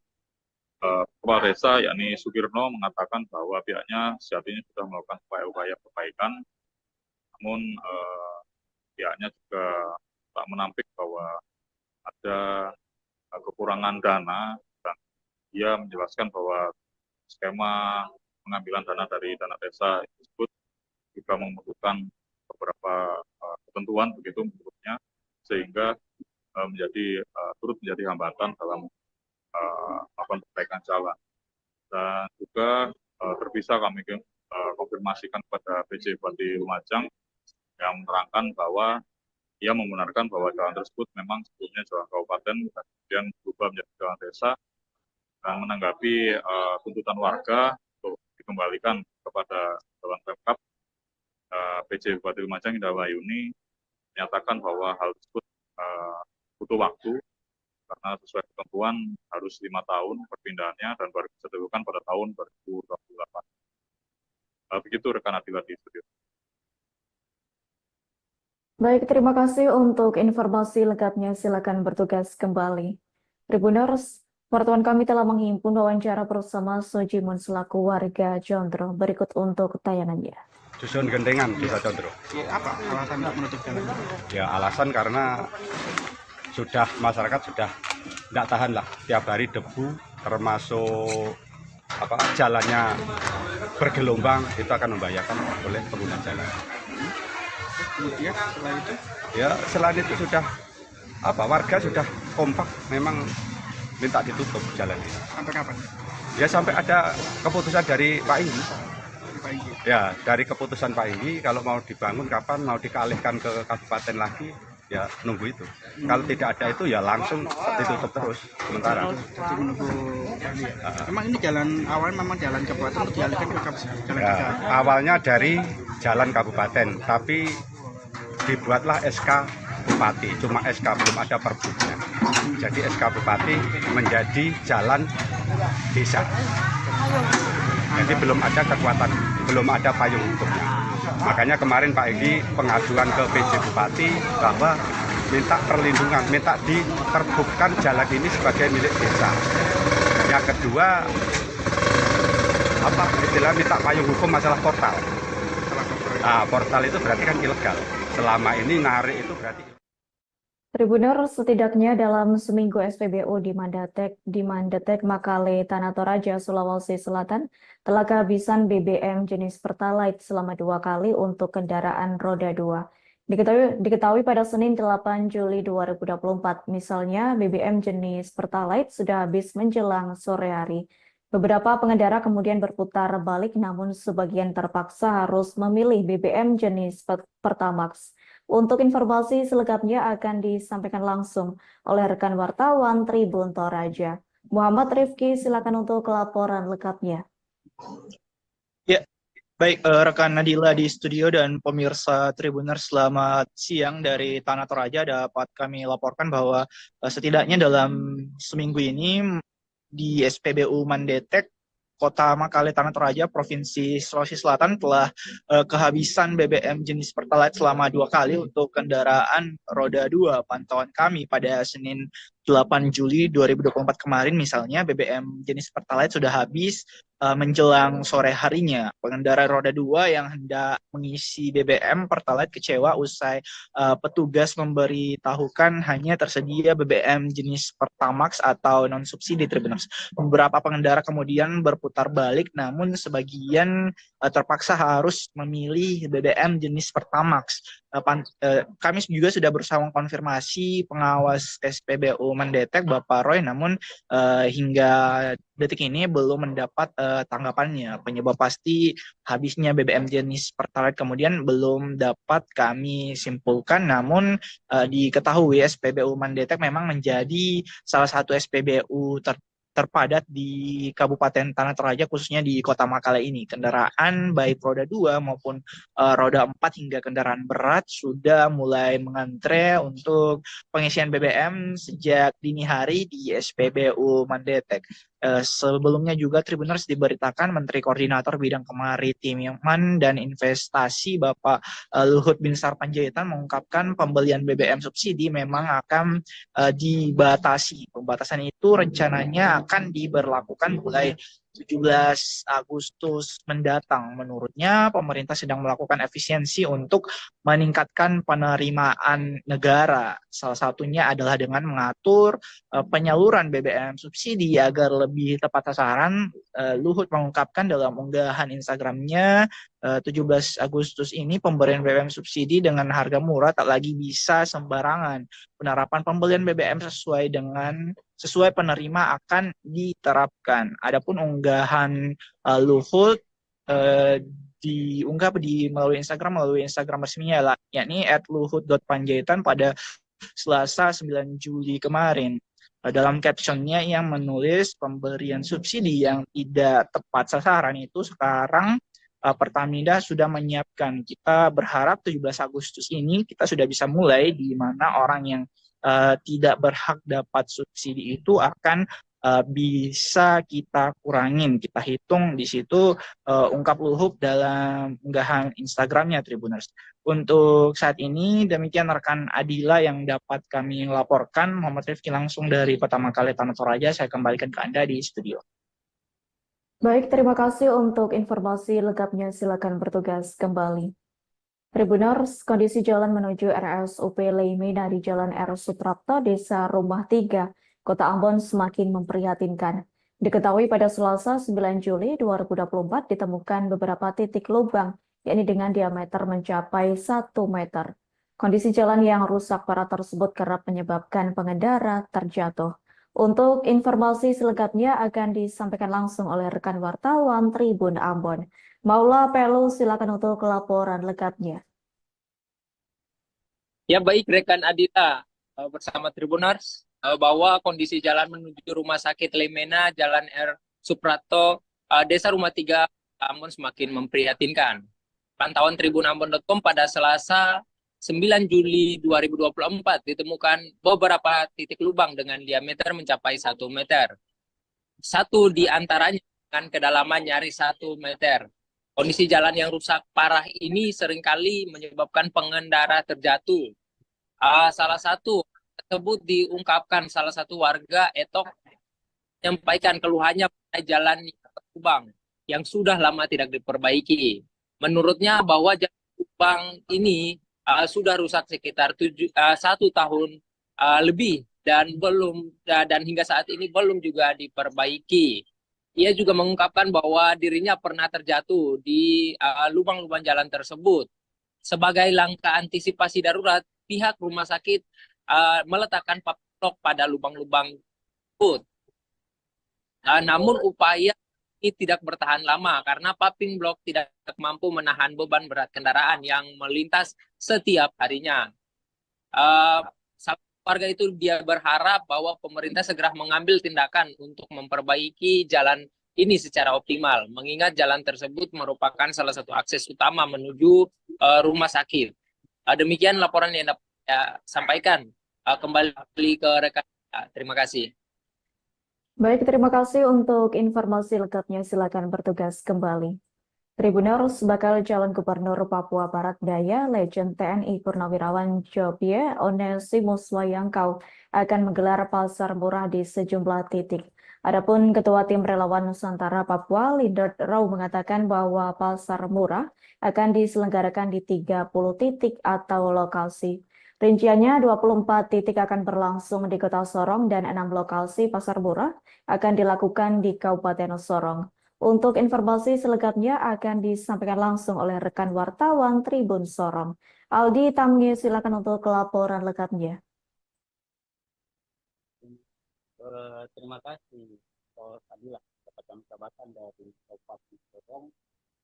kepala desa yakni Sukirno mengatakan bahwa pihaknya sejatinya sudah melakukan upaya-upaya perbaikan, namun pihaknya juga tak menampik bahwa ada kekurangan dana, dan dia menjelaskan bahwa skema pengambilan dana dari dana desa tersebut juga memerlukan beberapa ketentuan begitu menurutnya, sehingga turut menjadi hambatan dalam melakukan perbaikan jalan. Dan juga terpisah kami konfirmasikan kepada PJ Bupati Lumajang yang menerangkan bahwa ia membenarkan bahwa jalan tersebut memang sebelumnya jalan kabupaten dan kemudian berubah menjadi jalan desa, dan menanggapi tuntutan warga untuk dikembalikan kepada jalan Pemkab, PJ Bupati Lumajang Indah Wahyuni menyatakan bahwa hal tersebut butuh waktu karena sesuai ketentuan harus 5 tahun perpindahannya dan baru bisa dilakukan pada tahun 2028. Begitu rekan Adila di studio. Baik, terima kasih untuk informasi lengkapnya. Silakan bertugas kembali. Tribuners, wartawan kami telah menghimpun wawancara bersama Sujimun selaku warga Condro. Berikut untuk tayangannya. Dusun Gendengan, Desa Condro. Apa alasan untuk menutup jalan? Ya alasan karena masyarakat sudah tidak tahan lah, tiap hari debu, termasuk jalannya bergelombang, itu akan membahayakan oleh pengguna jalan. Kemudian setelah itu? Ya selain itu sudah warga sudah kompak memang minta ditutup jalan ini. Sampai kapan? Ya sampai ada keputusan dari Pak Inggi. Ya dari keputusan Pak Inggi kalau mau dibangun kapan, mau dikalihkan ke kabupaten lagi, ya nunggu itu. Kalau tidak ada itu ya langsung ditutup terus sementara. Jadi menunggu memang ini jalan awalnya memang jalan kabupaten untuk dialihkan ke jalan desa. Awalnya dari jalan kabupaten, tapi dibuatlah SK Bupati, cuma SK belum ada perbuknya. Jadi SK Bupati menjadi jalan desa. Jadi belum ada kekuatan, belum ada payung hukumnya. Makanya kemarin Pak Enggi pengaduan ke PJ Bupati bahwa minta perlindungan, minta diterbitkan jalan ini sebagai milik desa. Yang kedua, minta payung hukum masalah portal. Portal itu berarti kan ilegal. selama ini narik itu berarti. Tribuners, setidaknya dalam seminggu SPBU di Mandetek, Makale, Tanah Toraja, Sulawesi Selatan telah kehabisan BBM jenis Pertalite selama 2 kali untuk kendaraan roda 2. Diketahui pada Senin 8 Juli 2024, misalnya BBM jenis Pertalite sudah habis menjelang sore hari. Beberapa pengendara kemudian berputar balik, namun sebagian terpaksa harus memilih BBM jenis Pertamax. Untuk informasi selengkapnya akan disampaikan langsung oleh rekan wartawan Tribun Toraja. Muhammad Rifki, silakan untuk laporan lengkapnya. Ya, baik rekan Nadila di studio dan pemirsa Tribuners, selamat siang dari Tanah Toraja. Dapat kami laporkan bahwa setidaknya dalam seminggu ini di SPBU Mandetek, Kota Makale, Tanah Toraja, Provinsi Sulawesi Selatan telah kehabisan BBM jenis Pertalite selama 2 kali untuk kendaraan roda 2. Pantauan kami pada Senin 8 Juli 2024 kemarin misalnya BBM jenis Pertalite sudah habis menjelang sore harinya. Pengendara roda 2 yang hendak mengisi BBM Pertalite kecewa usai petugas memberitahukan hanya tersedia BBM jenis Pertamax atau non-subsidi, Tribuners. Beberapa pengendara kemudian berputar balik, namun sebagian terpaksa harus memilih BBM jenis Pertamax. Kami juga sudah berusaha mengkonfirmasi pengawas SPBU Mandetek, Bapak Roy, namun hingga detik ini belum mendapat tanggapannya. Penyebab pasti habisnya BBM jenis Pertalite kemudian belum dapat kami simpulkan, namun diketahui SPBU Mandetek memang menjadi salah satu SPBU terpadat di Kabupaten Tanah Toraja, khususnya di Kota Makale ini. Kendaraan baik roda 2 maupun roda 4 hingga kendaraan berat sudah mulai mengantre untuk pengisian BBM sejak dini hari di SPBU Mandetek. Sebelumnya juga Tribuners diberitakan Menteri Koordinator Bidang Kemaritiman dan Investasi Bapak Luhut Binsar Panjaitan mengungkapkan pembelian BBM subsidi memang akan dibatasi. Pembatasan itu rencananya akan diberlakukan mulai 17 Agustus mendatang. Menurutnya, pemerintah sedang melakukan efisiensi untuk meningkatkan penerimaan negara. Salah satunya adalah dengan mengatur penyaluran BBM subsidi agar lebih tepat sasaran. Luhut mengungkapkan dalam unggahan Instagramnya 17 Agustus ini pemberian BBM subsidi dengan harga murah tak lagi bisa sembarangan. Penerapan pembelian BBM sesuai penerima akan diterapkan. Adapun unggahan Luhut diunggah melalui Instagram resminya yakni @luhut.panjaitan pada Selasa 9 Juli kemarin. Dalam captionnya yang menulis pemberian subsidi yang tidak tepat sasaran itu sekarang Pertamina sudah menyiapkan. Kita berharap 17 Agustus ini kita sudah bisa mulai, di mana orang yang tidak berhak dapat subsidi itu akan bisa kita kurangin, kita hitung di situ, ungkap Luhut dalam unggahan Instagramnya, Tribuners. Untuk saat ini demikian rekan Adila yang dapat kami laporkan. Muhammad Rifki langsung dari Kota Makale, Tanah Toraja. Saya kembalikan ke Anda di studio. Baik, terima kasih untuk informasi lengkapnya. Silakan bertugas kembali. Tribuners, kondisi jalan menuju RSUP Leimena di Jalan R. Suprapto, Desa Rumah 3, Kota Ambon semakin memprihatinkan. Diketahui pada Selasa 9 Juli 2024 ditemukan beberapa titik lubang, yakni dengan diameter mencapai 1 meter. Kondisi jalan yang rusak parah tersebut kerap menyebabkan pengendara terjatuh. Untuk informasi selengkapnya akan disampaikan langsung oleh rekan wartawan Tribun Ambon. Maula Pelu, silakan untuk laporan lengkapnya. Ya baik rekan Adita, bersama Tribuners, bahwa kondisi jalan menuju Rumah Sakit Leimena, Jalan R. Suprapto, Desa Rumah 3, Ambon semakin memprihatinkan. Pantauan tribunambon.com pada Selasa 9 Juli 2024 ditemukan beberapa titik lubang dengan diameter mencapai 1 meter. Satu di antaranya dengan kedalaman nyaris 1 meter. Kondisi jalan yang rusak parah ini seringkali menyebabkan pengendara terjatuh. Salah satu tersebut diungkapkan salah satu warga Etok menyampaikan keluhannya pada jalan lubang yang sudah lama tidak diperbaiki. Menurutnya bahwa jalan lubang ini sudah rusak sekitar 1 tahun lebih dan hingga saat ini belum juga diperbaiki. Ia juga mengungkapkan bahwa dirinya pernah terjatuh di lubang-lubang jalan tersebut. Sebagai langkah antisipasi darurat, pihak rumah sakit meletakkan paplok pada lubang-lubang tersebut. Namun upaya ini tidak bertahan lama karena paving block tidak mampu menahan beban berat kendaraan yang melintas setiap harinya. Warga itu dia berharap bahwa pemerintah segera mengambil tindakan untuk memperbaiki jalan ini secara optimal, mengingat jalan tersebut merupakan salah satu akses utama menuju rumah sakit. Demikian laporan yang dapat saya sampaikan. Kembali ke rekan. Terima kasih. Baik, terima kasih untuk informasi lengkapnya. Silakan bertugas kembali. Tribuners, bakal calon gubernur Papua Barat Daya, Legend TNI Purnawirawan Jobie Onesimus Wayangkau akan menggelar pasar murah di sejumlah titik. Adapun Ketua Tim Relawan Nusantara Papua, Lindert Rau, mengatakan bahwa pasar murah akan diselenggarakan di 30 titik atau lokasi. Rinciannya 24 titik akan berlangsung di Kota Sorong dan 6 lokasi pasar murah akan dilakukan di Kabupaten Sorong. Untuk informasi selengkapnya akan disampaikan langsung oleh rekan wartawan Tribun Sorong. Aldi Tamge, silakan untuk laporan lengkapnya. Terima kasih. Tadi dapat kami kabarkan dari Kabupaten Sorong,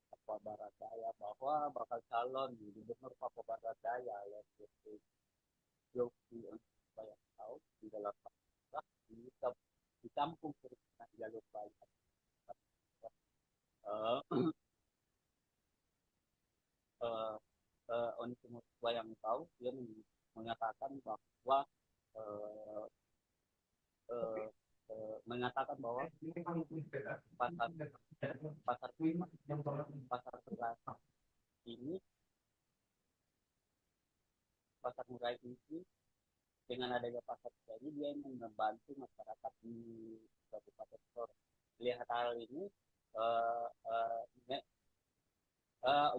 Papua Barat Daya, bahwa bakal calon gubernur Papua Barat Daya yaitu Yogi Wayangkau di dalam di kampung Kiriman Jalur Bali. Onesimus Wayangkau dia mengatakan bahwa pasar murah ini dengan adanya pasar murah ini dia ingin membantu masyarakat di Kabupaten Sorong. Melihat hal ini,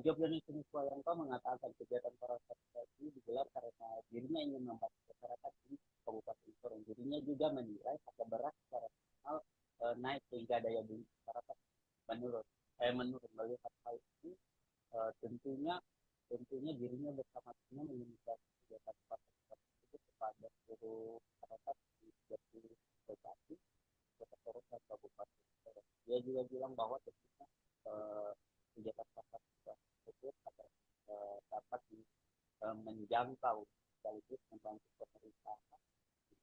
Jobie Onesimus Wayangkau mengatakan kegiatan pasar murah ini digelar karena dirinya ingin membantu masyarakat di Kabupaten Sorong. Dirinya juga menilai harga beras secara nasional naik sehingga daya beli masyarakat menurun. Melihat hal ini, tentunya dirinya bersama-sama menginisiasi kegiatan pasar murah itu kepada seluruh masyarakat di 30 lokasi Kota Sorong dan Kabupaten Sorong. Dia juga bilang bahwa tentunya kegiatan pasar murah tersebut akan dapat menjangkau sekaligus membantu pemerintah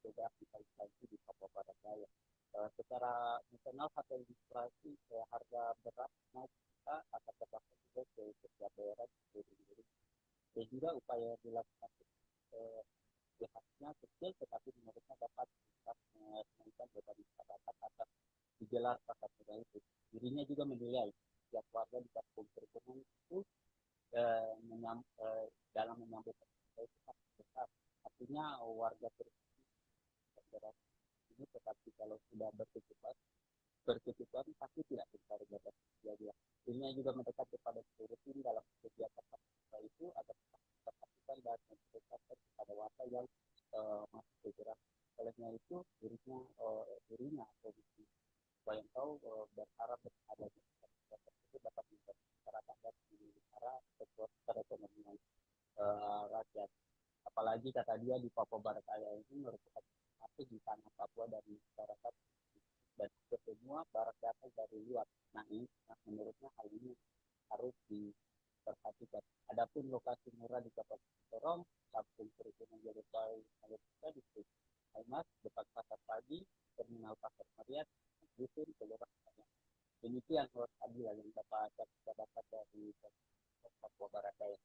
juga inflasi di Papua Barat Daya. Secara nasional harga inflasi harga beras naik akan terdampak juga ke setiap daerah di seluruh. Dan juga upaya dilakukan pihaknya kecil tetapi menurutnya dapat menurunkan beban masyarakat atas digelar pasar murah itu. Dirinya juga menilai setiap warga di kampung Kiriman itu dalam menyambut itu sangat besar. Artinya warga Kiriman ini tetapi kalau sudah berkecukupan pasti tidak mencari dapat terjadi. Dirinya juga mendekat kepada seluruh tim dalam kegiatan pasar itu agar dipastikan dan mendekat kepada warga yang masih bergerak. Olehnya itu dirinya Polisi Wayangkau berharap adanya tersebut dapat membantu masyarakat dan cara perekonomian rakyat. Apalagi kata dia di Papua Barat Daya ini merupakan satu di tanah Papua dari masyarakat dan semua barat datang dari luar. Nah, menurutnya hal ini harus diperhatikan. Adapun lokasi murah di Kabupaten Sorong, kampung Kiriman Jalur Bali, di Almas, depan pasar pagi, terminal pasar Mariat, dusun kelurahan. Demikian tadi yang kita dapat dari Papua Barat Daya.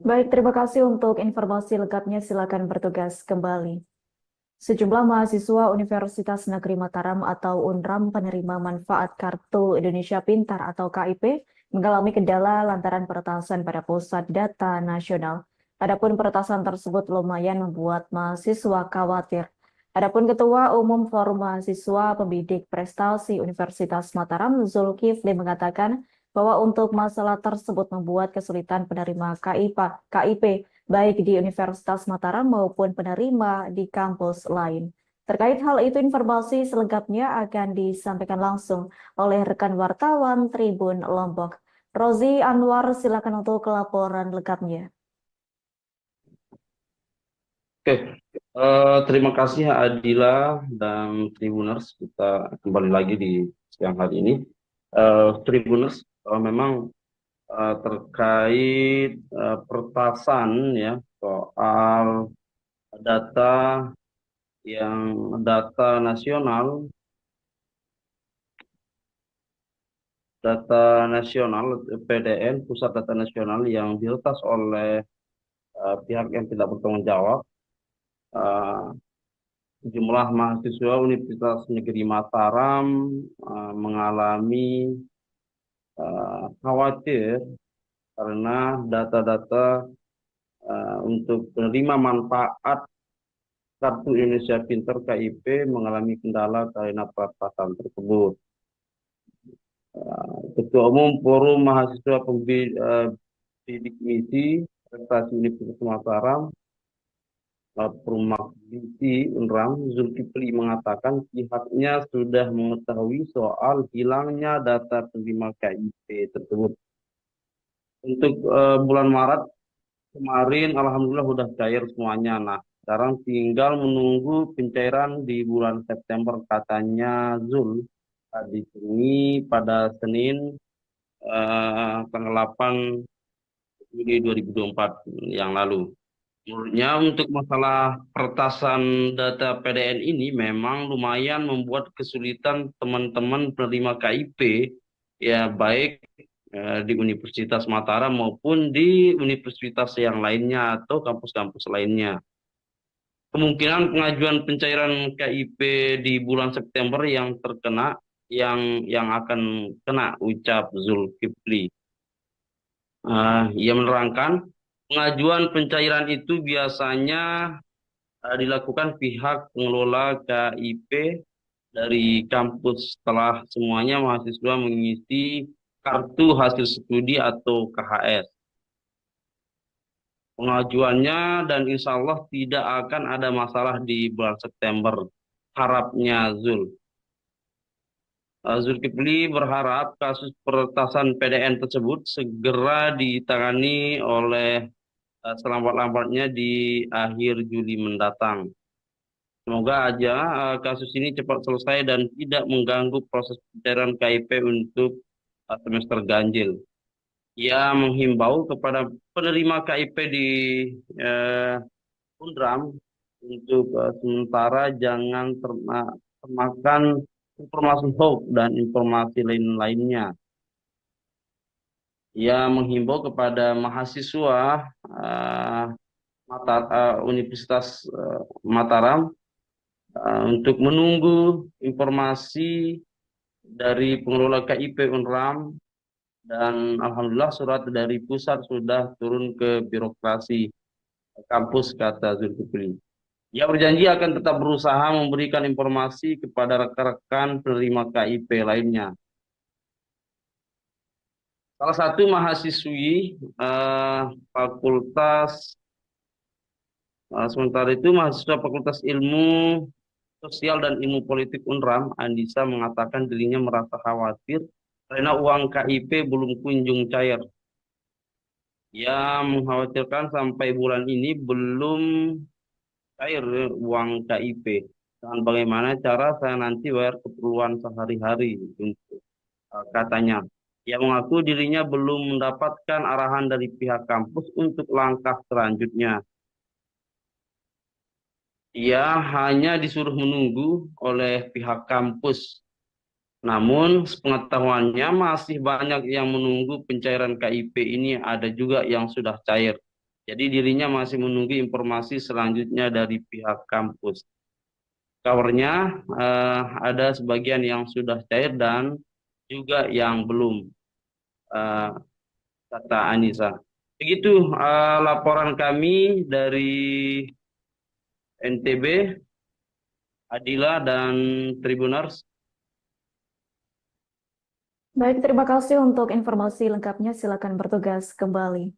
Baik, terima kasih untuk informasi lengkapnya. Silakan bertugas kembali. Sejumlah mahasiswa Universitas Negeri Mataram atau UNRAM penerima manfaat Kartu Indonesia Pintar atau KIP mengalami kendala lantaran peretasan pada pusat data nasional. Adapun peretasan tersebut lumayan membuat mahasiswa khawatir. Adapun Ketua Umum Forum Mahasiswa Pembidik Prestasi Universitas Mataram, Zulkifli, mengatakan bahwa untuk masalah tersebut membuat kesulitan penerima KIP baik di Universitas Mataram maupun penerima di kampus lain. Terkait hal itu, informasi selengkapnya akan disampaikan langsung oleh rekan wartawan Tribun Lombok. Rozi Anwar, silakan untuk laporan lengkapnya. Oke, terima kasih Adila dan Tribuners. Kita kembali lagi di siang hari ini. Tribuners, memang terkait pertasan ya soal data nasional PDN, Pusat Data Nasional yang diretas oleh pihak yang tidak bertanggung jawab. Jumlah mahasiswa Universitas Negeri Mataram mengalami khawatir karena data-data untuk penerima manfaat Kartu Indonesia Pintar KIP mengalami kendala karena pertasan tersebut. Ketua Umum Forum Mahasiswa Bidik Misi Prestasi Universitas Mataram Promagisi Unram Zulkifli mengatakan pihaknya sudah mengetahui soal hilangnya data penerima KIP tersebut. Untuk bulan Maret kemarin alhamdulillah sudah cair semuanya. Nah, sekarang tinggal menunggu pencairan di bulan September katanya Zul di sini pada Senin tanggal 8 Juli 2024 yang lalu. Menurutnya untuk masalah pertasan data PDN ini memang lumayan membuat kesulitan teman-teman penerima KIP ya baik di Universitas Mataram maupun di universitas yang lainnya atau kampus-kampus lainnya. Kemungkinan pengajuan pencairan KIP di bulan September yang terkena yang akan kena, ucap Zulkifli. Ia menerangkan pengajuan pencairan itu biasanya dilakukan pihak pengelola KIP dari kampus setelah semuanya mahasiswa mengisi kartu hasil studi atau KHS. Pengajuannya dan insya Allah tidak akan ada masalah di bulan September, harapnya Zulkifli berharap kasus peretasan PDN tersebut segera ditangani oleh selambat-lambatnya di akhir Juli mendatang. Semoga aja kasus ini cepat selesai dan tidak mengganggu proses pencairan KIP untuk semester ganjil. Ia menghimbau kepada penerima KIP di Unram untuk sementara jangan termakan informasi hoax dan informasi lainnya. Ia menghimbau kepada mahasiswa Universitas Mataram untuk menunggu informasi dari pengelola KIP Unram dan alhamdulillah surat dari pusat sudah turun ke birokrasi kampus, kata Zulkifli. Ia berjanji akan tetap berusaha memberikan informasi kepada rekan-rekan penerima KIP lainnya. Salah satu mahasiswi sementara itu mahasiswa Fakultas Ilmu Sosial dan Ilmu Politik Unram, Andisa mengatakan dirinya merasa khawatir karena uang KIP belum kunjung cair. Ia mengkhawatirkan sampai bulan ini belum cair uang KIP. Dan bagaimana cara saya nanti bayar keperluan sehari-hari, katanya. Ia mengaku dirinya belum mendapatkan arahan dari pihak kampus untuk langkah selanjutnya. Ia hanya disuruh menunggu oleh pihak kampus. Namun, sepengetahuannya masih banyak yang menunggu pencairan KIP ini, ada juga yang sudah cair. Jadi dirinya masih menunggu informasi selanjutnya dari pihak kampus. Kabarnya ada sebagian yang sudah cair dan juga yang belum, kata Anissa. Begitu laporan kami dari NTB, Adila dan Tribuners. Baik, terima kasih untuk informasi lengkapnya. Silakan bertugas kembali.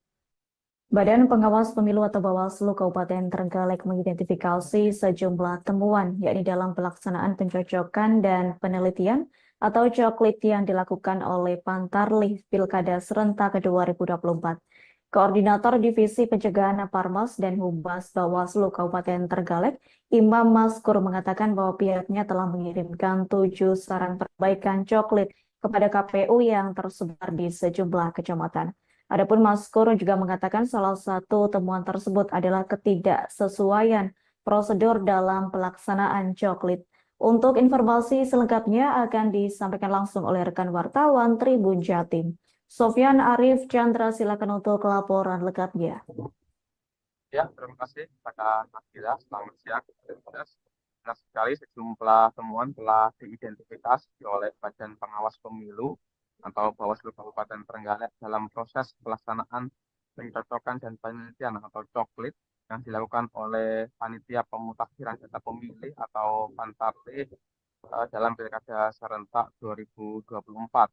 Badan Pengawas Pemilu atau Bawaslu Kabupaten Trenggalek mengidentifikasi sejumlah temuan, yakni dalam pelaksanaan pencocokan dan penelitian atau coklit yang dilakukan oleh Pantarlih Pilkada Serentak 2024. Koordinator Divisi Pencegahan Parmas dan Humas Bawaslu Kabupaten Trenggalek, Imam Maskur mengatakan bahwa pihaknya telah mengirimkan 7 saran perbaikan coklit kepada KPU yang tersebar di sejumlah kecamatan. Adapun Maskur juga mengatakan salah satu temuan tersebut adalah ketidaksesuaian prosedur dalam pelaksanaan coklit. Untuk informasi selengkapnya akan disampaikan langsung oleh rekan wartawan Tribun Jatim. Sofyan Arif Chandra, silakan untuk laporan lengkapnya. Ya, terima kasih rekan Akila. Selamat siang. Benar sekali sejumlah temuan telah diidentifikasi oleh Badan Pengawas Pemilu atau Bawaslu Kabupaten Trenggalek dalam proses pelaksanaan pencocokan dan penelitian atau coklit yang dilakukan oleh Panitia Pemutakhiran Data Pemilih atau Pantarlih dalam Pilkada Serentak 2024.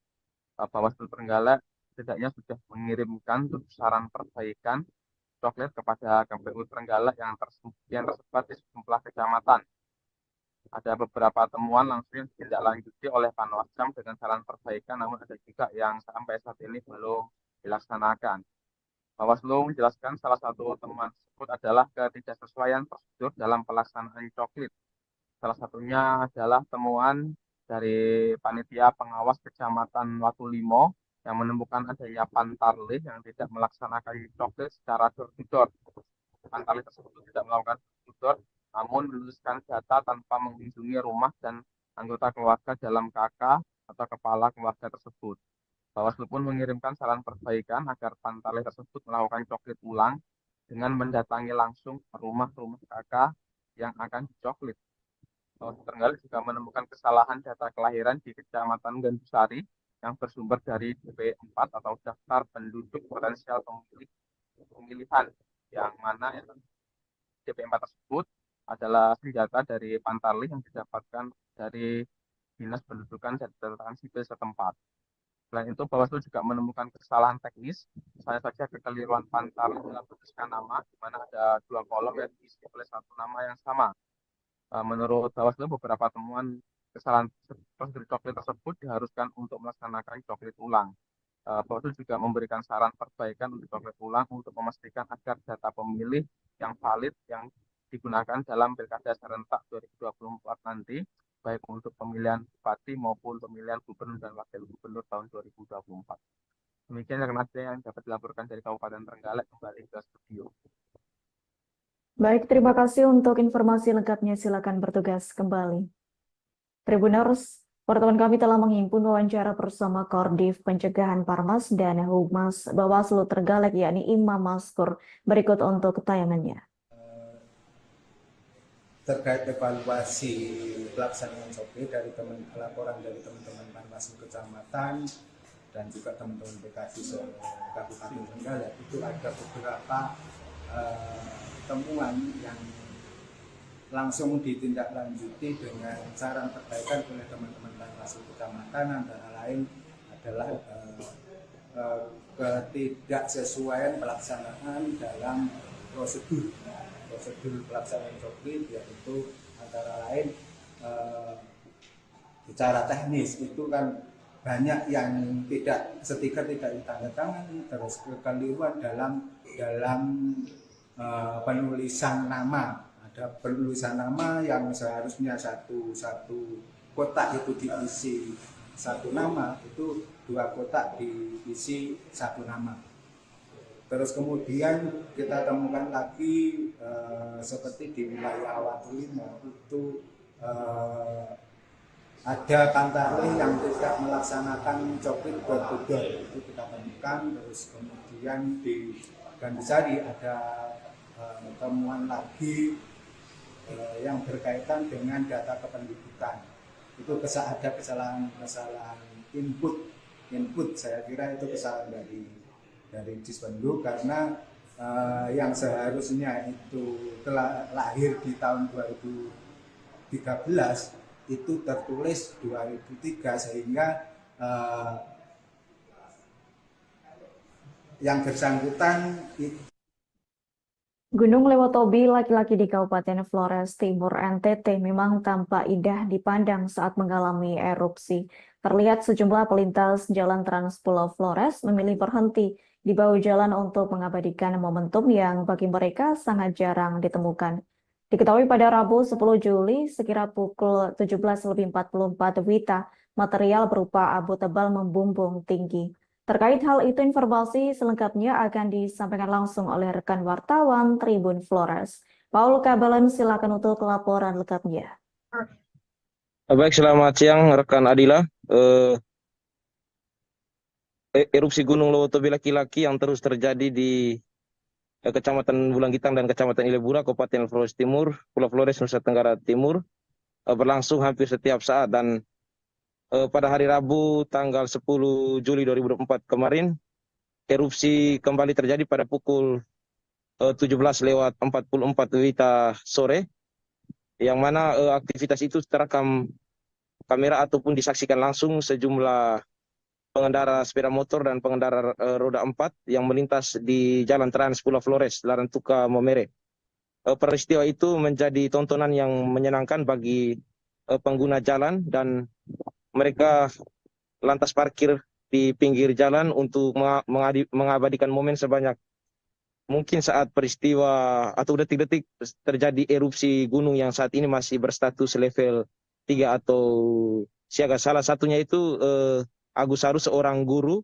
Bawaslu Trenggalek setidaknya sudah mengirimkan saran perbaikan coklit kepada KPU Trenggalek yang tersebar di sejumlah kecamatan. Ada beberapa temuan langsung ditindaklanjuti oleh Panwascam dengan saran perbaikan, namun ada juga yang sampai saat ini belum dilaksanakan. Bawaslu menjelaskan salah satu temuan tersebut adalah ketidaksesuaian prosedur dalam pelaksanaan coklit. Salah satunya adalah temuan dari Panitia Pengawas Kecamatan Watulimo yang menemukan adanya Pantarlih yang tidak melaksanakan coklit secara door-to-door. Pantarlih tersebut tidak melakukan door-to-door, namun menuliskan data tanpa mengunjungi rumah dan anggota keluarga dalam KK atau kepala keluarga tersebut. Bawaslu pun mengirimkan saran perbaikan agar Pantarlih tersebut melakukan coklit ulang dengan mendatangi langsung rumah-rumah KK yang akan dicoklit. Bawaslu Trenggalek juga menemukan kesalahan data kelahiran di Kecamatan Gandusari yang bersumber dari DP4 atau daftar penduduk potensial pemilihan, yang mana DP4 tersebut adalah senjata dari Pantarlih yang didapatkan dari Dinas Pendudukan dan Catatan Sipil setempat. Selain itu, Bawaslu juga menemukan kesalahan teknis, misalnya saja kekeliruan Pantarlih dalam menuliskan nama, di mana ada 2 kolom yang diisi oleh 1 nama yang sama. Menurut Bawaslu, beberapa temuan kesalahan prosedur coklit tersebut diharuskan untuk melaksanakan coklit ulang. Bawaslu juga memberikan saran perbaikan untuk coklit ulang untuk memastikan agar data pemilih yang valid yang digunakan dalam Pilkada Serentak 2024 nanti, baik untuk pemilihan bupati maupun pemilihan gubernur dan wakil gubernur tahun 2024. Demikian yang dapat dilaporkan dari Kabupaten Trenggalek, kembali ke studio. Baik, terima kasih untuk informasi lengkapnya. Silakan bertugas kembali. Tribuners, wartawan kami telah menghimpun wawancara bersama Koordif Pencegahan Parmas dan Humas Bawaslu Trenggalek, yakni Imam Maskur. Berikut untuk tayangannya. Terkait evaluasi pelaksanaan coklit dari laporan dari teman-teman Panwaslu Kecamatan dan juga teman-teman PKC Kabupaten Trenggalek, itu ada beberapa temuan yang langsung ditindaklanjuti dengan saran perbaikan oleh teman-teman Panwaslu Kecamatan, antara lain adalah ketidaksesuaian pelaksanaan dalam prosedur pelaksanaan coklit, yaitu antara lain secara teknis itu kan banyak yang stiker tidak ditandatangani, terus kekeliruan dalam penulisan nama. Ada penulisan nama yang seharusnya satu kotak itu diisi 1 nama, itu 2 kotak diisi 1 nama. Terus kemudian kita temukan lagi seperti di wilayah Watulimo itu ada Pantarlih yang tidak melaksanakan coklit door-to-door, itu kita temukan. Terus kemudian di Gandusari ada temuan lagi yang berkaitan dengan data kependudukan. Itu ada kesalahan input, saya kira itu kesalahan dari Dispenduk, karena yang seharusnya itu telah lahir di tahun 2013 itu tertulis 2003, sehingga yang bersangkutan Gunung Lewotobi, laki-laki di Kabupaten Flores Timur NTT, memang tampak indah dipandang saat mengalami erupsi. Terlihat sejumlah pelintas jalan Trans Pulau Flores memilih berhenti di bahu jalan untuk mengabadikan momentum yang bagi mereka sangat jarang ditemukan. Diketahui pada Rabu 10 Juli, sekira pukul 17.44 WITA, material berupa abu tebal membumbung tinggi. Terkait hal itu, informasi selengkapnya akan disampaikan langsung oleh rekan wartawan Tribun Flores. Paul Kabelen, silakan untuk laporan lengkapnya. Baik, selamat siang rekan Adila. Erupsi Gunung Lewotobi laki-laki yang terus terjadi di Kecamatan Bulangitang dan Kecamatan Ilebura, Kabupaten Flores Timur, Pulau Flores, Nusa Tenggara Timur, berlangsung hampir setiap saat. Dan pada hari Rabu tanggal 10 Juli 2024 kemarin, erupsi kembali terjadi pada pukul 17.44 WITA sore, yang mana aktivitas itu terekam kamera ataupun disaksikan langsung sejumlah pengendara sepeda motor dan pengendara roda 4 yang melintas di Jalan Trans Pulau Flores, Larantuka, Momere. Peristiwa itu menjadi tontonan yang menyenangkan bagi pengguna jalan, dan mereka lantas parkir di pinggir jalan untuk mengabadikan momen sebanyak mungkin saat peristiwa atau detik-detik terjadi erupsi gunung yang saat ini masih berstatus level 3 atau siaga. Salah satunya itu Agus Saru, seorang guru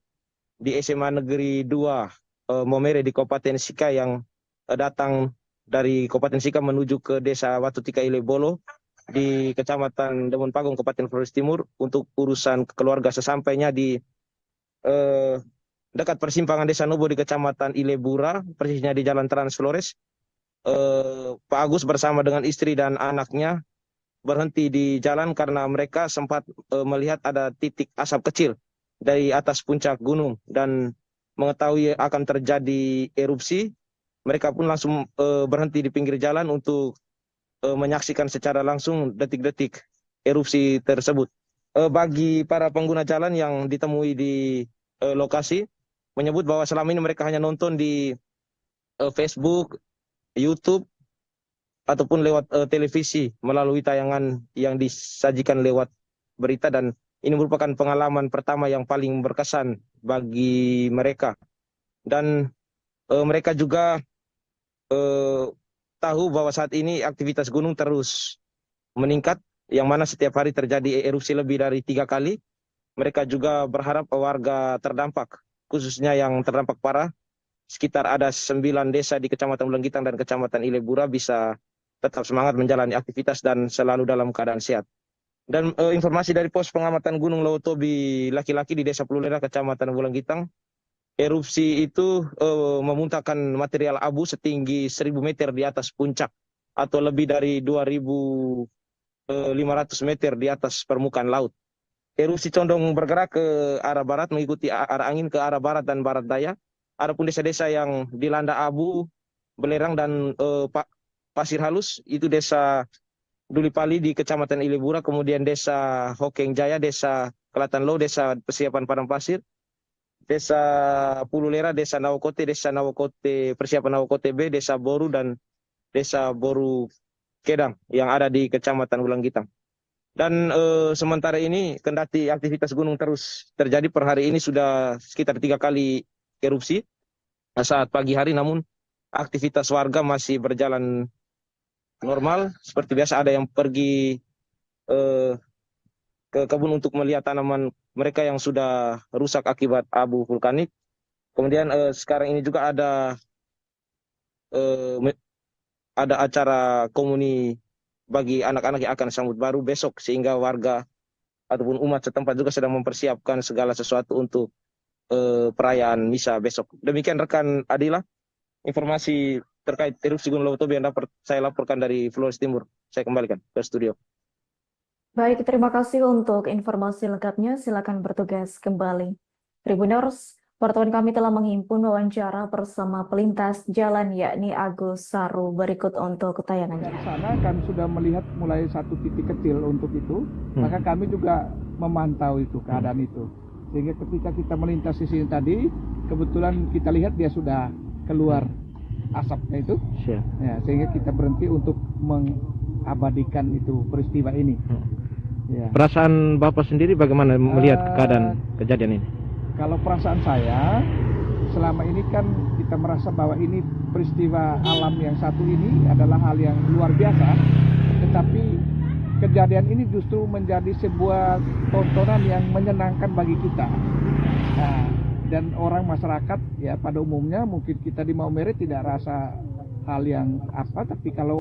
di SMA Negeri 2 Momere di Kabupaten Sika, yang datang dari Kabupaten Sika menuju ke Desa Watutika Ilebolo di Kecamatan Demon Pagong, Kabupaten Flores Timur untuk urusan keluarga. Sesampainya di dekat persimpangan Desa Nubo di Kecamatan Ilebura, persisnya di Jalan Trans Flores, Pak Agus bersama dengan istri dan anaknya berhenti di jalan karena mereka sempat melihat ada titik asap kecil dari atas puncak gunung, dan mengetahui akan terjadi erupsi. Mereka pun langsung berhenti di pinggir jalan untuk menyaksikan secara langsung detik-detik erupsi tersebut. Bagi para pengguna jalan yang ditemui di lokasi, menyebut bahwa selama ini mereka hanya nonton di Facebook, YouTube, ataupun lewat televisi melalui tayangan yang disajikan lewat berita, dan ini merupakan pengalaman pertama yang paling berkesan bagi mereka. Dan mereka juga tahu bahwa saat ini aktivitas gunung terus meningkat, yang mana setiap hari terjadi erupsi lebih dari 3 kali. Mereka juga berharap warga terdampak, khususnya yang terdampak parah, sekitar ada 9 desa di Kecamatan Bulangitang dan Kecamatan Ilebura, bisa tetap semangat menjalani aktivitas dan selalu dalam keadaan sehat. Dan informasi dari pos pengamatan Gunung Lewotobi laki-laki di Desa Pululera, Kecamatan Bulangitang, erupsi itu memuntahkan material abu setinggi 1.000 meter di atas puncak, atau lebih dari 2.500 meter di atas permukaan laut. Erupsi condong bergerak ke arah barat, mengikuti arah angin ke arah barat dan barat daya. Adapun desa-desa yang dilanda abu, belerang dan pasir halus, itu Desa Dulipali di Kecamatan Ilebura, kemudian Desa Hokeng Jaya, Desa Kelatan Low, Desa Persiapan Padang Pasir, Desa Pululera, Desa Nawokote, Desa Nawokote Persiapan Nawokote B, Desa Boru, dan Desa Boru Kedang yang ada di Kecamatan Bulangitang. Dan sementara ini, kendati aktivitas gunung terus terjadi, per hari ini sudah sekitar 3 kali erupsi saat pagi hari, namun aktivitas warga masih berjalan normal seperti biasa. Ada yang pergi ke kebun untuk melihat tanaman mereka yang sudah rusak akibat abu vulkanik. Kemudian sekarang ini juga ada acara komuni bagi anak-anak yang akan sambut baru besok, sehingga warga ataupun umat setempat juga sedang mempersiapkan segala sesuatu untuk perayaan misa besok. Demikian rekan Adila, informasi terkait erupsi Gunung Lewotobi yang dapat saya laporkan dari Flores Timur. Saya kembalikan ke studio. Baik, terima kasih untuk informasi lengkapnya. Silakan bertugas kembali. Tribuners, wartawan kami telah menghimpun wawancara bersama pelintas jalan yakni Agus Saru. Berikut untuk tayangannya. Di sana kami sudah melihat mulai satu titik kecil untuk itu, maka kami juga memantau itu keadaan itu. Sehingga ketika kita melintas di sini tadi, kebetulan kita lihat dia sudah keluar asapnya itu. Ya, sehingga kita berhenti untuk mengabadikan itu peristiwa ini. Ya. Perasaan Bapak sendiri bagaimana melihat keadaan kejadian ini? Kalau perasaan saya, selama ini kan kita merasa bahwa ini peristiwa alam yang satu ini adalah hal yang luar biasa, tetapi kejadian ini justru menjadi sebuah tontonan yang menyenangkan bagi kita. Nah, dan orang masyarakat ya pada umumnya mungkin kita di Maumere tidak rasa hal yang apa, tapi kalau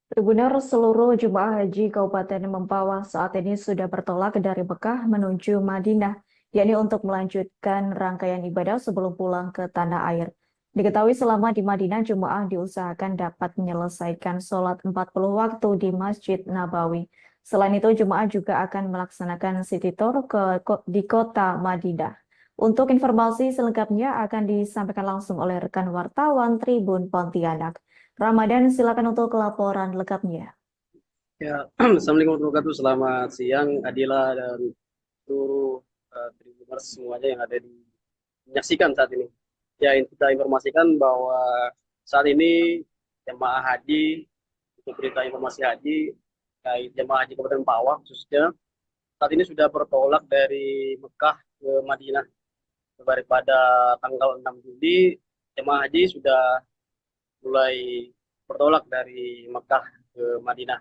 Tribuners, seluruh jemaah haji Kabupaten Mempawah saat ini sudah bertolak dari Mekah menuju Madinah, yakni untuk melanjutkan rangkaian ibadah sebelum pulang ke tanah air. Diketahui selama di Madinah, jemaah diusahakan dapat menyelesaikan sholat 40 waktu di Masjid Nabawi. Selain itu, jemaah juga akan melaksanakan City Tour di kota Madinah. Untuk informasi selengkapnya akan disampaikan langsung oleh rekan wartawan Tribun Pontianak. Ramadan, silakan untuk laporan lengkapnya. Ya, Assalamualaikum warahmatullahi wabarakatuh. Selamat siang, Adila dan seluruh Tribuners semuanya yang ada menyaksikan saat ini. Ya, kita informasikan bahwa saat ini jemaah haji, untuk berita informasi haji, jemaah haji Kabupaten Mempawah khususnya, saat ini sudah bertolak dari Mekah ke Madinah. Pada tanggal 6 Juli, jemaah haji sudah mulai bertolak dari Mekah ke Madinah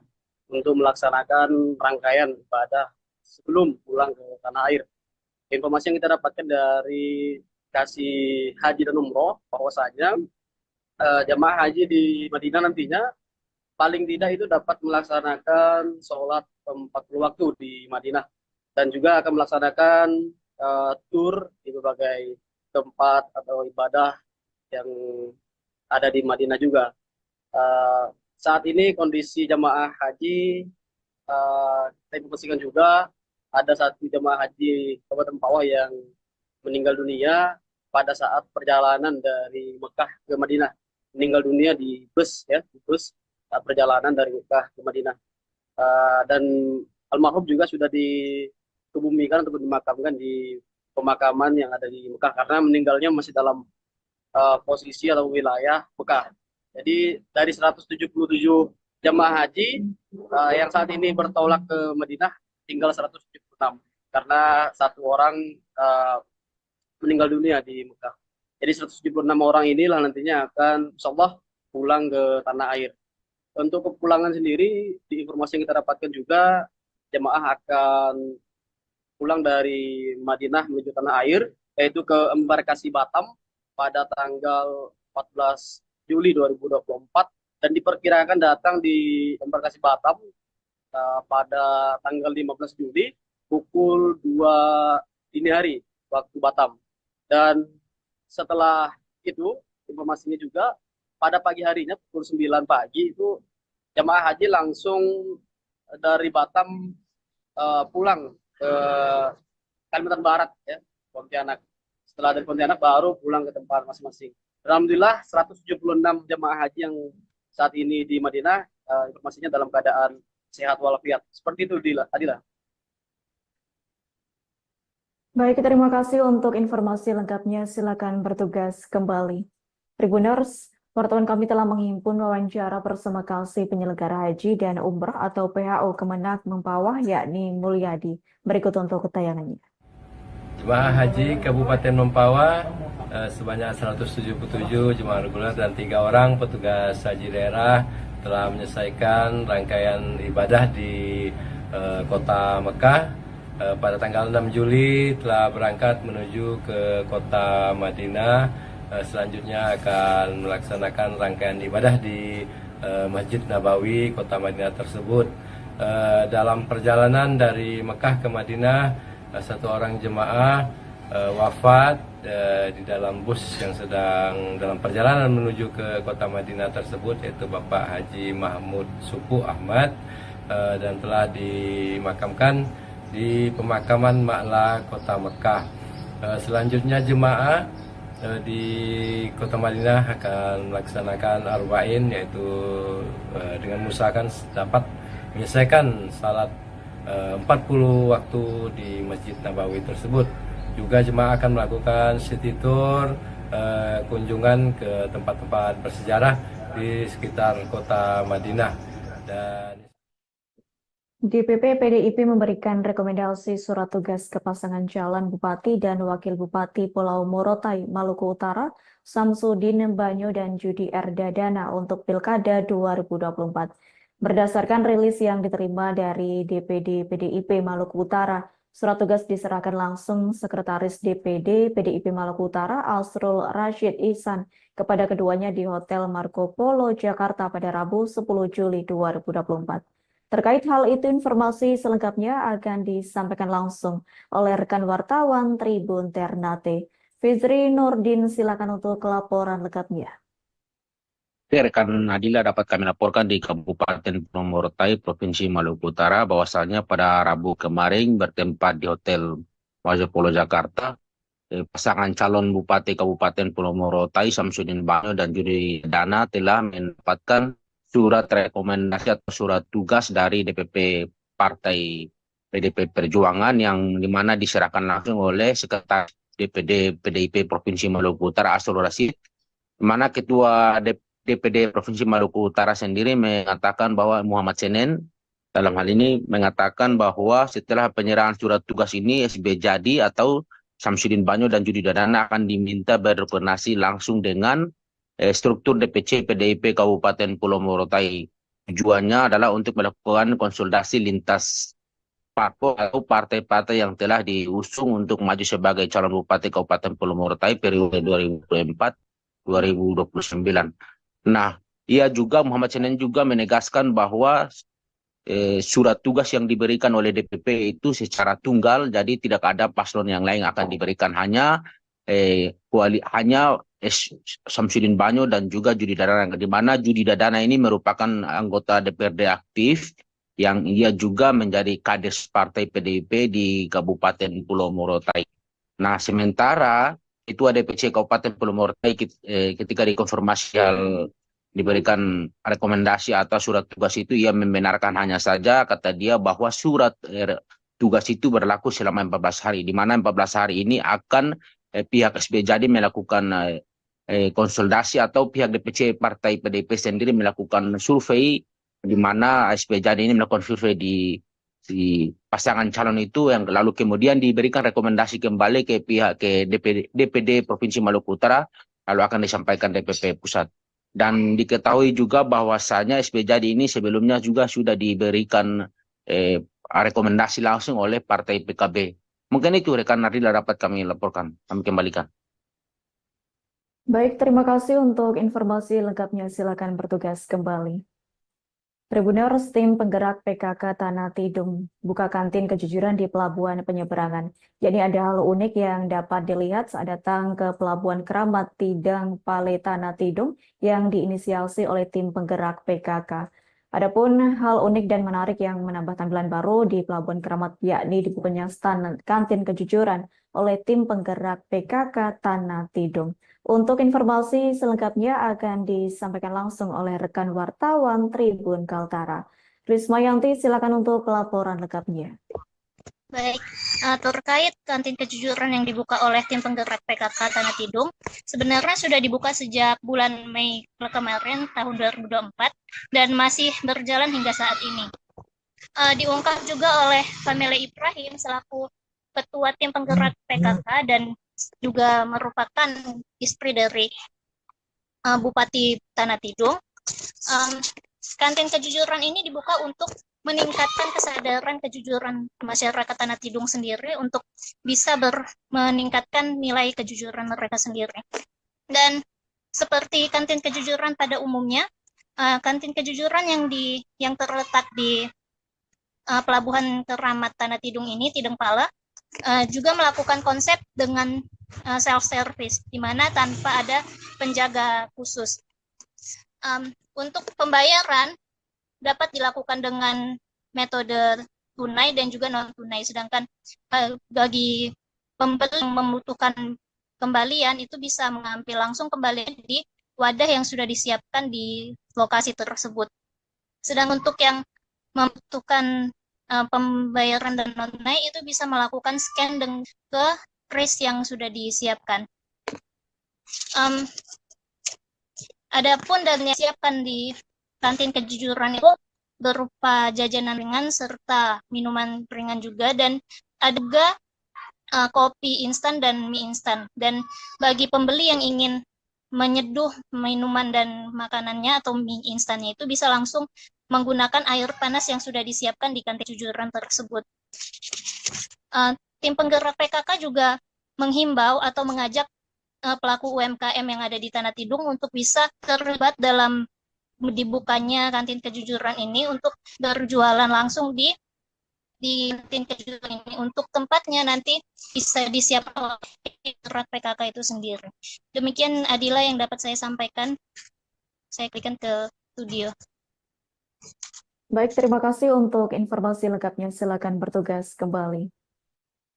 untuk melaksanakan rangkaian ibadah sebelum pulang ke tanah air. Informasi yang kita dapatkan dari Kasih Haji dan Umroh bahwasanya jemaah haji di Madinah nantinya paling tidak itu dapat melaksanakan sholat 40 waktu di Madinah dan juga akan melaksanakan tur di berbagai tempat atau ibadah yang ada di Madinah juga. Saat ini kondisi jemaah haji kita informasikan juga ada satu jemaah haji Kabupaten Mempawah yang meninggal dunia pada saat perjalanan dari Mekah ke Madinah. Meninggal dunia di bus ya, di bus saat perjalanan dari Mekah ke Madinah. Dan almarhum juga sudah dikebumikan atau dimakamkan di pemakaman yang ada di Mekah karena meninggalnya masih dalam posisi atau wilayah Mekah. Jadi dari 177 jemaah haji yang saat ini bertolak ke Madinah tinggal 176 karena satu orang meninggal dunia di Mekah. Jadi 176 orang inilah nantinya akan insyaallah pulang ke tanah air. Untuk kepulangan sendiri di informasi yang kita dapatkan juga jemaah akan pulang dari Madinah menuju tanah air yaitu ke embarkasi Batam pada tanggal 14 Juli 2024 dan diperkirakan datang di embarkasi Batam pada tanggal 15 Juli pukul 2 dini hari waktu Batam. Dan setelah itu informasinya juga pada pagi harinya pukul 9 pagi itu jemaah haji langsung dari Batam pulang ke Kalimantan Barat ya, Pontianak. Setelah dari Pontianak baru pulang ke tempat masing-masing. Alhamdulillah 176 jemaah haji yang saat ini di Madinah informasinya dalam keadaan sehat walafiat. Seperti itu Adila. Baik, terima kasih untuk informasi lengkapnya. Silakan bertugas kembali. Tribuners, wartawan kami telah menghimpun wawancara bersama Kalsi penyelenggara haji dan umrah atau PHO Kemenak Mempawah yakni Mulyadi. Berikut untuk tayangannya. Jemaah haji Kabupaten Mempawah sebanyak 177 jemaah reguler dan 3 orang petugas haji daerah telah menyelesaikan rangkaian ibadah di kota Mekah. Pada tanggal 6 Juli telah berangkat menuju ke kota Madinah. Selanjutnya akan melaksanakan rangkaian ibadah di Masjid Nabawi kota Madinah tersebut. Dalam perjalanan dari Mekah ke Madinah, satu orang jemaah wafat di dalam bus yang sedang dalam perjalanan menuju ke kota Madinah tersebut, yaitu Bapak Haji Mahmud Supu Ahmad, dan telah dimakamkan di pemakaman Ma'la kota Mekah. Selanjutnya jemaah di kota Madinah akan melaksanakan arba'in, yaitu dengan mengusahakan dapat menyelesaikan salat 40 waktu di Masjid Nabawi tersebut. Juga jemaah akan melakukan city tour, kunjungan ke tempat-tempat bersejarah di sekitar kota Madinah. Dan DPP PDIP memberikan rekomendasi surat tugas ke pasangan calon Bupati dan Wakil Bupati Pulau Morotai, Maluku Utara, Samsudin Banyo dan Judi Erdadana untuk Pilkada 2024. Berdasarkan rilis yang diterima dari DPD PDIP Maluku Utara, surat tugas diserahkan langsung Sekretaris DPD PDIP Maluku Utara Asrul Rashid Ihsan kepada keduanya di Hotel Marco Polo, Jakarta pada Rabu 10 Juli 2024. Terkait hal itu, informasi selengkapnya akan disampaikan langsung oleh rekan wartawan Tribun Ternate. Fizri Nurdin, silakan untuk laporan lengkapnya. Rekan Nadila dapat kami laporkan di Kabupaten Pulau Morotai, Provinsi Maluku Utara, bahwasannya pada Rabu kemarin bertempat di Hotel Marco Polo Jakarta, pasangan calon Bupati Kabupaten Pulau Morotai, Samsudin Banyo dan Judi Dana telah mendapatkan surat rekomendasi atau surat tugas dari DPP Partai PDIP Perjuangan yang dimana diserahkan langsung oleh Sekretaris DPD PDIP Provinsi Maluku Utara Asrul Rashid, di mana Ketua DPD Provinsi Maluku Utara sendiri mengatakan bahwa Muhammad Senen dalam hal ini mengatakan bahwa setelah penyerahan surat tugas ini SB Jadi atau Samsudin Banyo dan Judi Dana akan diminta berkoordinasi langsung dengan struktur DPC PDIP Kabupaten Pulau Morotai. Tujuannya adalah untuk melakukan konsolidasi lintas parpol atau partai-partai yang telah diusung untuk maju sebagai calon Bupati Kabupaten Pulau Morotai periode 2024-2029. Nah, Muhammad Senen juga menegaskan bahwa surat tugas yang diberikan oleh DPP itu secara tunggal, jadi tidak ada paslon yang lain akan diberikan, hanya Samsudin Banyo dan juga Judi Dana, di mana Judi Dana ini merupakan anggota DPRD aktif yang ia juga menjadi kades partai PDIP di Kabupaten Pulau Morotai. Nah, sementara Ketua DPC Kabupaten Pulau Morotai ketika dikonfirmasi diberikan rekomendasi atau surat tugas itu, ia membenarkan hanya saja, kata dia, bahwa surat tugas itu berlaku selama 14 hari, di mana 14 hari ini akan pihak SB Jadi melakukan konsolidasi atau pihak DPC Partai PDIP sendiri melakukan survei, di mana SB Jadi ini melakukan survei di pasangan calon itu, yang lalu kemudian diberikan rekomendasi kembali ke pihak DPD Provinsi Maluku Utara, lalu akan disampaikan DPP Pusat. Dan diketahui juga bahwasanya SB Jadi ini sebelumnya juga sudah diberikan rekomendasi langsung oleh Partai PKB. Mungkin itu rekan Nadila dapat kami laporkan, kami kembalikan. Baik, terima kasih untuk informasi lengkapnya. Silakan bertugas kembali. Tribuners, tim penggerak PKK Tanah Tidung buka kantin kejujuran di Pelabuhan Penyeberangan. Jadi ada hal unik yang dapat dilihat saat datang ke Pelabuhan Keramat Tidang Pale Tanah Tidung yang diinisiasi oleh tim penggerak PKK. Adapun hal unik dan menarik yang menambah tampilan baru di Pelabuhan Keramat yakni dibukanya stand kantin kejujuran oleh tim penggerak PKK Tanah Tidung. Untuk informasi selengkapnya akan disampaikan langsung oleh rekan wartawan Tribun Kaltara. Rismayanti, silakan untuk laporan lengkapnya. Baik, terkait kantin kejujuran yang dibuka oleh tim penggerak PKK Tanah Tidung, sebenarnya sudah dibuka sejak bulan Mei kemarin tahun 2024 dan masih berjalan hingga saat ini. Diungkap juga oleh Pamela Ibrahim selaku ketua tim penggerak PKK dan juga merupakan istri dari Bupati Tanah Tidung. Kantin kejujuran ini dibuka untuk meningkatkan kesadaran kejujuran masyarakat Tanah Tidung sendiri untuk bisa meningkatkan nilai kejujuran mereka sendiri. Dan seperti kantin kejujuran pada umumnya, kantin kejujuran yang terletak di Pelabuhan Keramat Tanah Tidung ini, Tidung Pala, juga melakukan konsep dengan self-service, di mana tanpa ada penjaga khusus. Untuk pembayaran dapat dilakukan dengan metode tunai dan juga non-tunai, sedangkan bagi pembeli yang membutuhkan kembalian itu bisa mengambil langsung kembalian di wadah yang sudah disiapkan di lokasi tersebut. Sedang untuk yang membutuhkan pembayaran dan non tunai itu bisa melakukan scan ke kris yang sudah disiapkan. Adapun dan yang disiapkan di kantin kejujuran itu berupa jajanan ringan serta minuman ringan juga, dan ada juga kopi instan dan mie instan. Dan bagi pembeli yang ingin menyeduh minuman dan makanannya atau mie instannya itu bisa langsung menggunakan air panas yang sudah disiapkan di kantin kejujuran tersebut. Tim penggerak PKK juga menghimbau atau mengajak pelaku UMKM yang ada di Tanah Tidung untuk bisa terlibat dalam dibukanya kantin kejujuran ini untuk berjualan langsung di kantin kejujuran ini. Untuk tempatnya nanti bisa disiapkan oleh PKK itu sendiri. Demikian Adila yang dapat saya sampaikan. Saya berikan ke studio. Baik, terima kasih untuk informasi lengkapnya. Silakan bertugas kembali.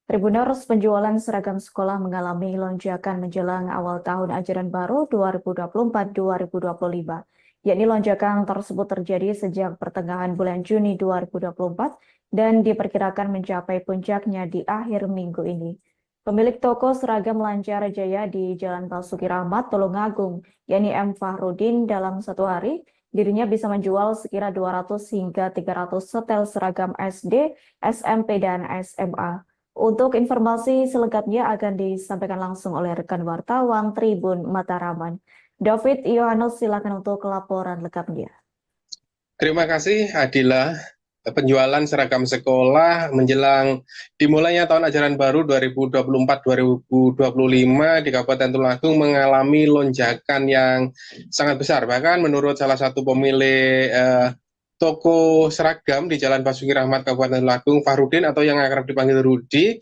Tribuners, penjualan seragam sekolah mengalami lonjakan menjelang awal tahun ajaran baru 2024-2025. Yakni lonjakan tersebut terjadi sejak pertengahan bulan Juni 2024 dan diperkirakan mencapai puncaknya di akhir minggu ini. Pemilik toko seragam Lancar Jaya di Jalan Basuki Rahmat, Tulungagung, yakni M. Fahrudin, dalam satu hari dirinya bisa menjual sekira 200 hingga 300 setel seragam SD, SMP, dan SMA. Untuk informasi selengkapnya akan disampaikan langsung oleh rekan wartawan Tribun Mataraman. David Yohanes, silakan untuk laporan lengkapnya. Terima kasih Adila. Penjualan seragam sekolah menjelang dimulainya tahun ajaran baru 2024-2025 di Kabupaten Tulungagung mengalami lonjakan yang sangat besar. Bahkan menurut salah satu pemilik toko seragam di Jalan Basuki Rahmat Kabupaten Tulungagung, Fahrudin atau yang akrab dipanggil Rudi,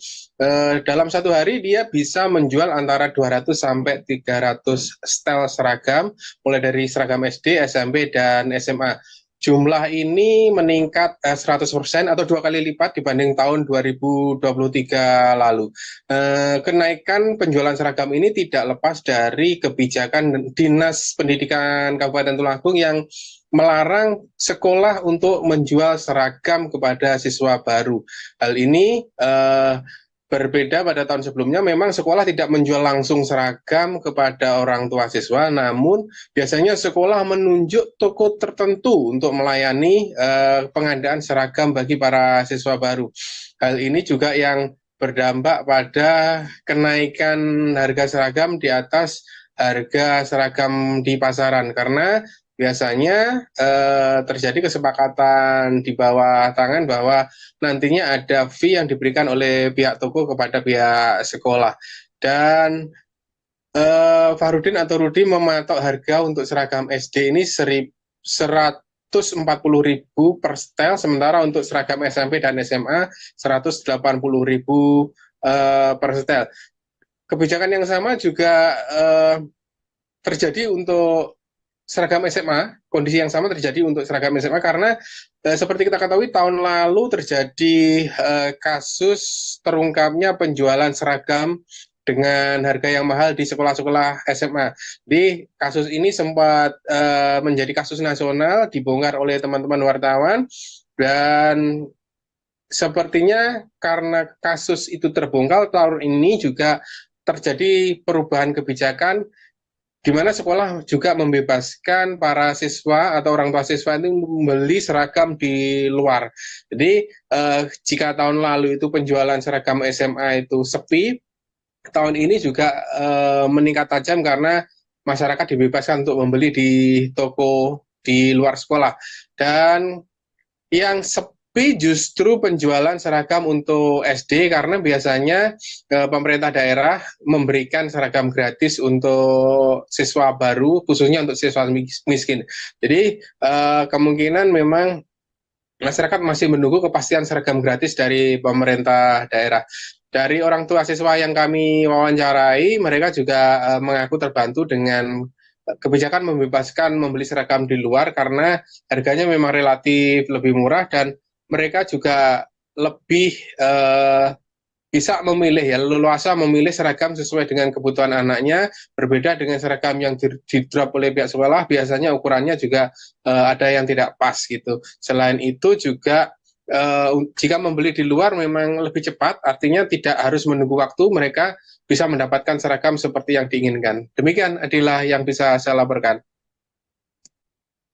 dalam satu hari dia bisa menjual antara 200 sampai 300 setel seragam, mulai dari seragam SD, SMP, dan SMA. Jumlah ini meningkat 100% atau 2 kali lipat dibanding tahun 2023 lalu. Kenaikan penjualan seragam ini tidak lepas dari kebijakan Dinas Pendidikan Kabupaten Tulungagung yang melarang sekolah untuk menjual seragam kepada siswa baru. Hal ini berbeda pada tahun sebelumnya, memang sekolah tidak menjual langsung seragam kepada orang tua siswa, namun biasanya sekolah menunjuk toko tertentu untuk melayani pengadaan seragam bagi para siswa baru. Hal ini juga yang berdampak pada kenaikan harga seragam di atas harga seragam di pasaran, karena biasanya terjadi kesepakatan di bawah tangan bahwa nantinya ada fee yang diberikan oleh pihak toko kepada pihak sekolah. Dan Fahrudin atau Rudi mematok harga untuk seragam SD ini 140.000 per setel, sementara untuk seragam SMP dan SMA 180.000 per setel. Kebijakan yang sama juga terjadi untuk seragam SMA, kondisi yang sama terjadi untuk seragam SMA karena seperti kita ketahui tahun lalu terjadi kasus terungkapnya penjualan seragam dengan harga yang mahal di sekolah-sekolah SMA. Di kasus ini sempat menjadi kasus nasional, dibongkar oleh teman-teman wartawan, dan sepertinya karena kasus itu terbongkar, tahun ini juga terjadi perubahan kebijakan di mana sekolah juga membebaskan para siswa atau orang tua siswa itu membeli seragam di luar. Jadi jika tahun lalu itu penjualan seragam SMA itu sepi, tahun ini juga meningkat tajam karena masyarakat dibebaskan untuk membeli di toko di luar sekolah. Dan yang sepi justru penjualan seragam untuk SD, karena biasanya pemerintah daerah memberikan seragam gratis untuk siswa baru, khususnya untuk siswa miskin. Jadi kemungkinan memang masyarakat masih menunggu kepastian seragam gratis dari pemerintah daerah. Dari orang tua siswa yang kami wawancarai, mereka juga mengaku terbantu dengan kebijakan membebaskan membeli seragam di luar karena harganya memang relatif lebih murah, dan mereka juga lebih bisa memilih, ya, leluasa memilih seragam sesuai dengan kebutuhan anaknya, berbeda dengan seragam yang di-drop oleh pihak sekolah, biasanya ukurannya juga ada yang tidak pas gitu. Selain itu juga jika membeli di luar memang lebih cepat, artinya tidak harus menunggu waktu, mereka bisa mendapatkan seragam seperti yang diinginkan. Demikian Adila yang bisa saya laporkan.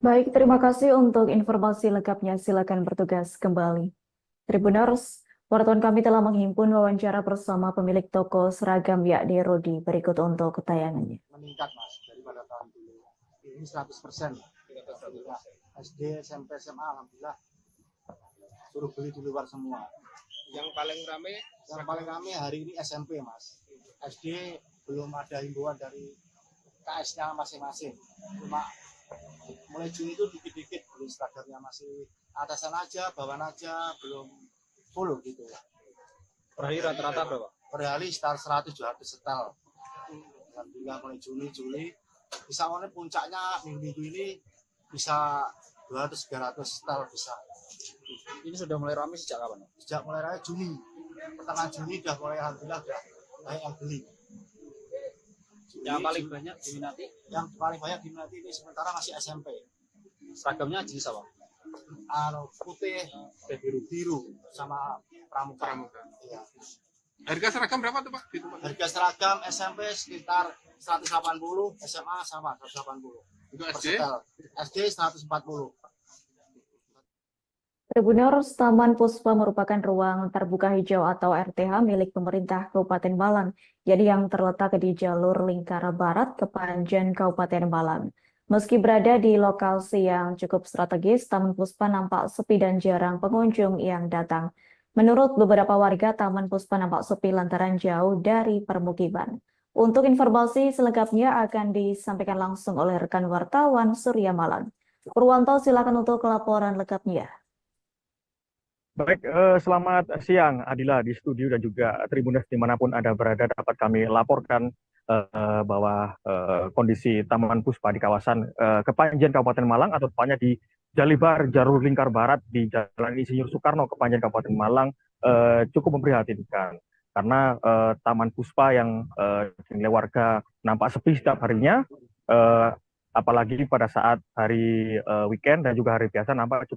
Baik, terima kasih untuk informasi lengkapnya. Silakan bertugas kembali. Tribuners, wartawan kami telah menghimpun wawancara bersama pemilik toko seragam yakni Rodi. Berikut untuk tayangannya. Meningkat Mas daripada tahun dulu. Ini 100%. SD, SMP, SMA alhamdulillah suruh beli di luar semua. Yang paling rame hari ini SMP Mas. SD belum ada himbauan dari KS-nya masing-masing. Cuma mulai Juni itu dikit-dikit beli seragamnya, masih atasan aja, bawahan aja, belum full gitu. Per hari rata-rata berapa? Per hari sekitar 100-200 setel. Alhamdulillah mulai Juni, Juli. Bisa mulai puncaknya minggu ini bisa 200-300 setel bisa. Ini sudah mulai ramai sejak kapan? Sejak mulai raya Juni. Pertengahan Juni udah mulai alhamdulillah udah banyak yang beli. Yang paling banyak diminati? Yang paling banyak diminati ini sementara masih SMP. Seragamnya jenis apa? Putih, biru-biru sama pramuka. Iya. Harga seragam berapa tuh Pak? Harga seragam SMP sekitar 180, SMA sama 180. Untuk SD? SD 140. Tribuners, Taman Puspa merupakan ruang terbuka hijau atau RTH milik pemerintah Kabupaten Malang, jadi yang terletak di jalur lingkar barat Kepanjen Kabupaten Malang. Meski berada di lokasi yang cukup strategis, Taman Puspa nampak sepi dan jarang pengunjung yang datang. Menurut beberapa warga, Taman Puspa nampak sepi lantaran jauh dari permukiman. Untuk informasi selengkapnya akan disampaikan langsung oleh rekan wartawan Surya Malang. Purwanto, silakan untuk laporan lengkapnya. Baik, selamat siang Adila di studio dan juga Tribuners dimanapun Anda berada, dapat kami laporkan bahwa kondisi Taman Puspa di kawasan Kepanjen Kabupaten Malang atau tepatnya di Jalibar Jalur Lingkar Barat di Jalan Insinyur Soekarno Kepanjen Kabupaten Malang cukup memprihatinkan karena Taman Puspa yang dinilai warga nampak sepi setiap harinya, apalagi pada saat hari weekend dan juga hari biasa nampak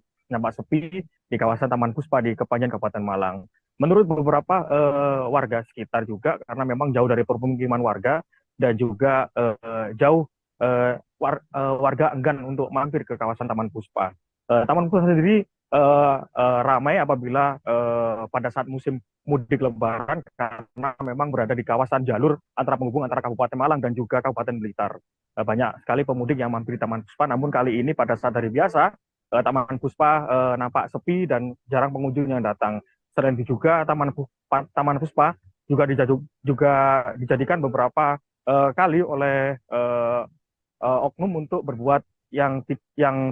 sepi di kawasan Taman Puspa di Kepanjen Kabupaten Malang. Menurut beberapa warga sekitar juga, karena memang jauh dari permukiman warga dan juga jauh warga enggan untuk mampir ke kawasan Taman Puspa. Taman Puspa sendiri ramai apabila pada saat musim mudik Lebaran karena memang berada di kawasan jalur antara penghubung antara Kabupaten Malang dan juga Kabupaten Blitar. Banyak sekali pemudik yang mampir di Taman Puspa, namun kali ini pada saat hari biasa Taman Puspa nampak sepi dan jarang pengunjung yang datang. Selain itu juga Taman Puspa juga dijadikan beberapa kali oleh oknum untuk berbuat yang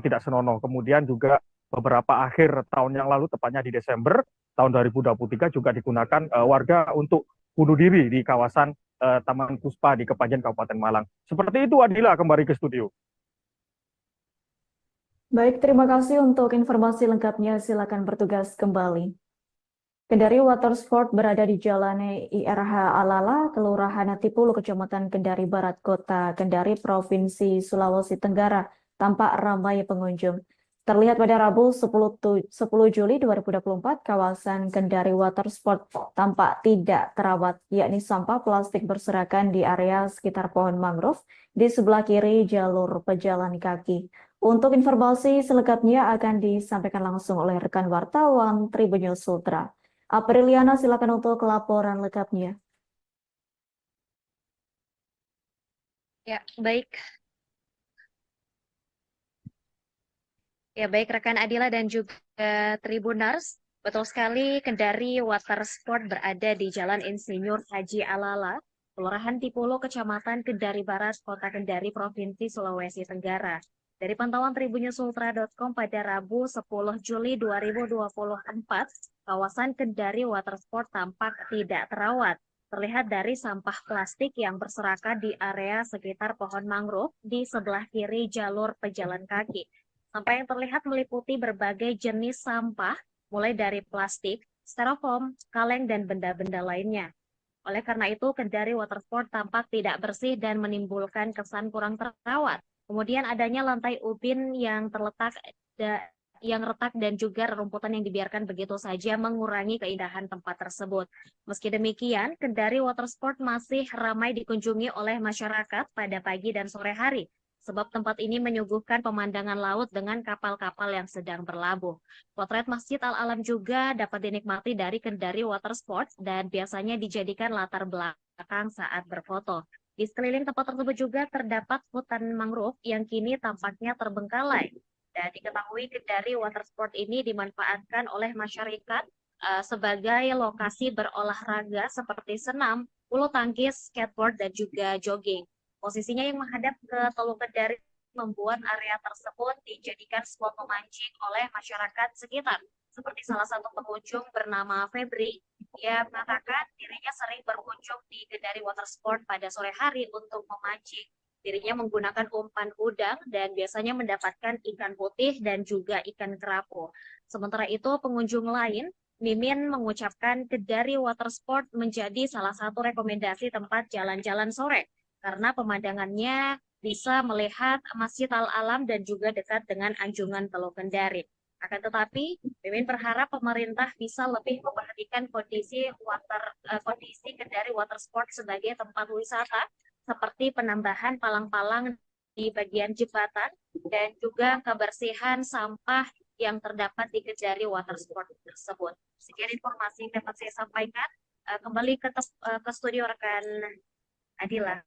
tidak senonoh. Kemudian juga beberapa akhir tahun yang lalu, tepatnya di Desember tahun 2023 juga digunakan warga untuk bunuh diri di kawasan Taman Puspa di Kepanjen Kabupaten Malang. Seperti itu Adila, kembali ke studio. Baik, terima kasih untuk informasi lengkapnya. Silakan bertugas kembali. Kendari Watersport berada di Jalan IRH Alala, Kelurahan Tipulu, Kecamatan Kendari Barat, Kota Kendari, Provinsi Sulawesi Tenggara, tampak ramai pengunjung. Terlihat pada Rabu 10 Juli 2024, kawasan Kendari Watersport tampak tidak terawat, yakni sampah plastik berserakan di area sekitar pohon mangrove di sebelah kiri jalur pejalan kaki. Untuk informasi selengkapnya akan disampaikan langsung oleh rekan wartawan Tribunnews Ultra. Apriliana, silakan untuk laporan lengkapnya. Ya, baik. Ya, baik rekan Adila dan juga Tribuners. Betul sekali, Kendari Watersport berada di Jalan Insinyur Haji Alala, Kelurahan Tipulu, Kecamatan Kendari Barat, Kota Kendari, Provinsi Sulawesi Tenggara. Dari pantauan tribunnews.ultra.com pada Rabu 10 Juli 2024, kawasan Kendari Watersport tampak tidak terawat. Terlihat dari sampah plastik yang berserakan di area sekitar pohon mangrove di sebelah kiri jalur pejalan kaki. Sampah yang terlihat meliputi berbagai jenis sampah, mulai dari plastik, styrofoam, kaleng, dan benda-benda lainnya. Oleh karena itu, Kendari Watersport tampak tidak bersih dan menimbulkan kesan kurang terawat. Kemudian adanya lantai ubin yang terletak yang retak dan juga rerumputan yang dibiarkan begitu saja mengurangi keindahan tempat tersebut. Meski demikian, Kendari Watersport masih ramai dikunjungi oleh masyarakat pada pagi dan sore hari, sebab tempat ini menyuguhkan pemandangan laut dengan kapal-kapal yang sedang berlabuh. Potret Masjid Al-Alam juga dapat dinikmati dari Kendari Watersport dan biasanya dijadikan latar belakang saat berfoto. Di sekeliling tempat tersebut juga terdapat hutan mangrove yang kini tampaknya terbengkalai. Dan diketahui Kendari Watersport ini dimanfaatkan oleh masyarakat sebagai lokasi berolahraga seperti senam, bulu tangkis, skateboard, dan juga jogging. Posisinya yang menghadap ke Teluk Kendari membuat area tersebut dijadikan spot memancing oleh masyarakat sekitar. Seperti salah satu pengunjung bernama Febri, dia mengatakan dirinya sering berkunjung di Kendari Watersport pada sore hari untuk memancing. Dirinya menggunakan umpan udang dan biasanya mendapatkan ikan putih dan juga ikan kerapu. Sementara itu, pengunjung lain, Mimin, mengucapkan Kendari Watersport menjadi salah satu rekomendasi tempat jalan-jalan sore karena pemandangannya bisa melihat Masjid Al-Alam dan juga dekat dengan anjungan Teluk Kendari. Akan tetapi, Mimin berharap pemerintah bisa lebih memperhatikan kondisi Kendari Watersport sebagai tempat wisata, seperti penambahan palang-palang di bagian jembatan dan juga kebersihan sampah yang terdapat di Kendari Watersport tersebut. Sekian informasi yang dapat saya sampaikan. Kembali ke studio rekan Adila.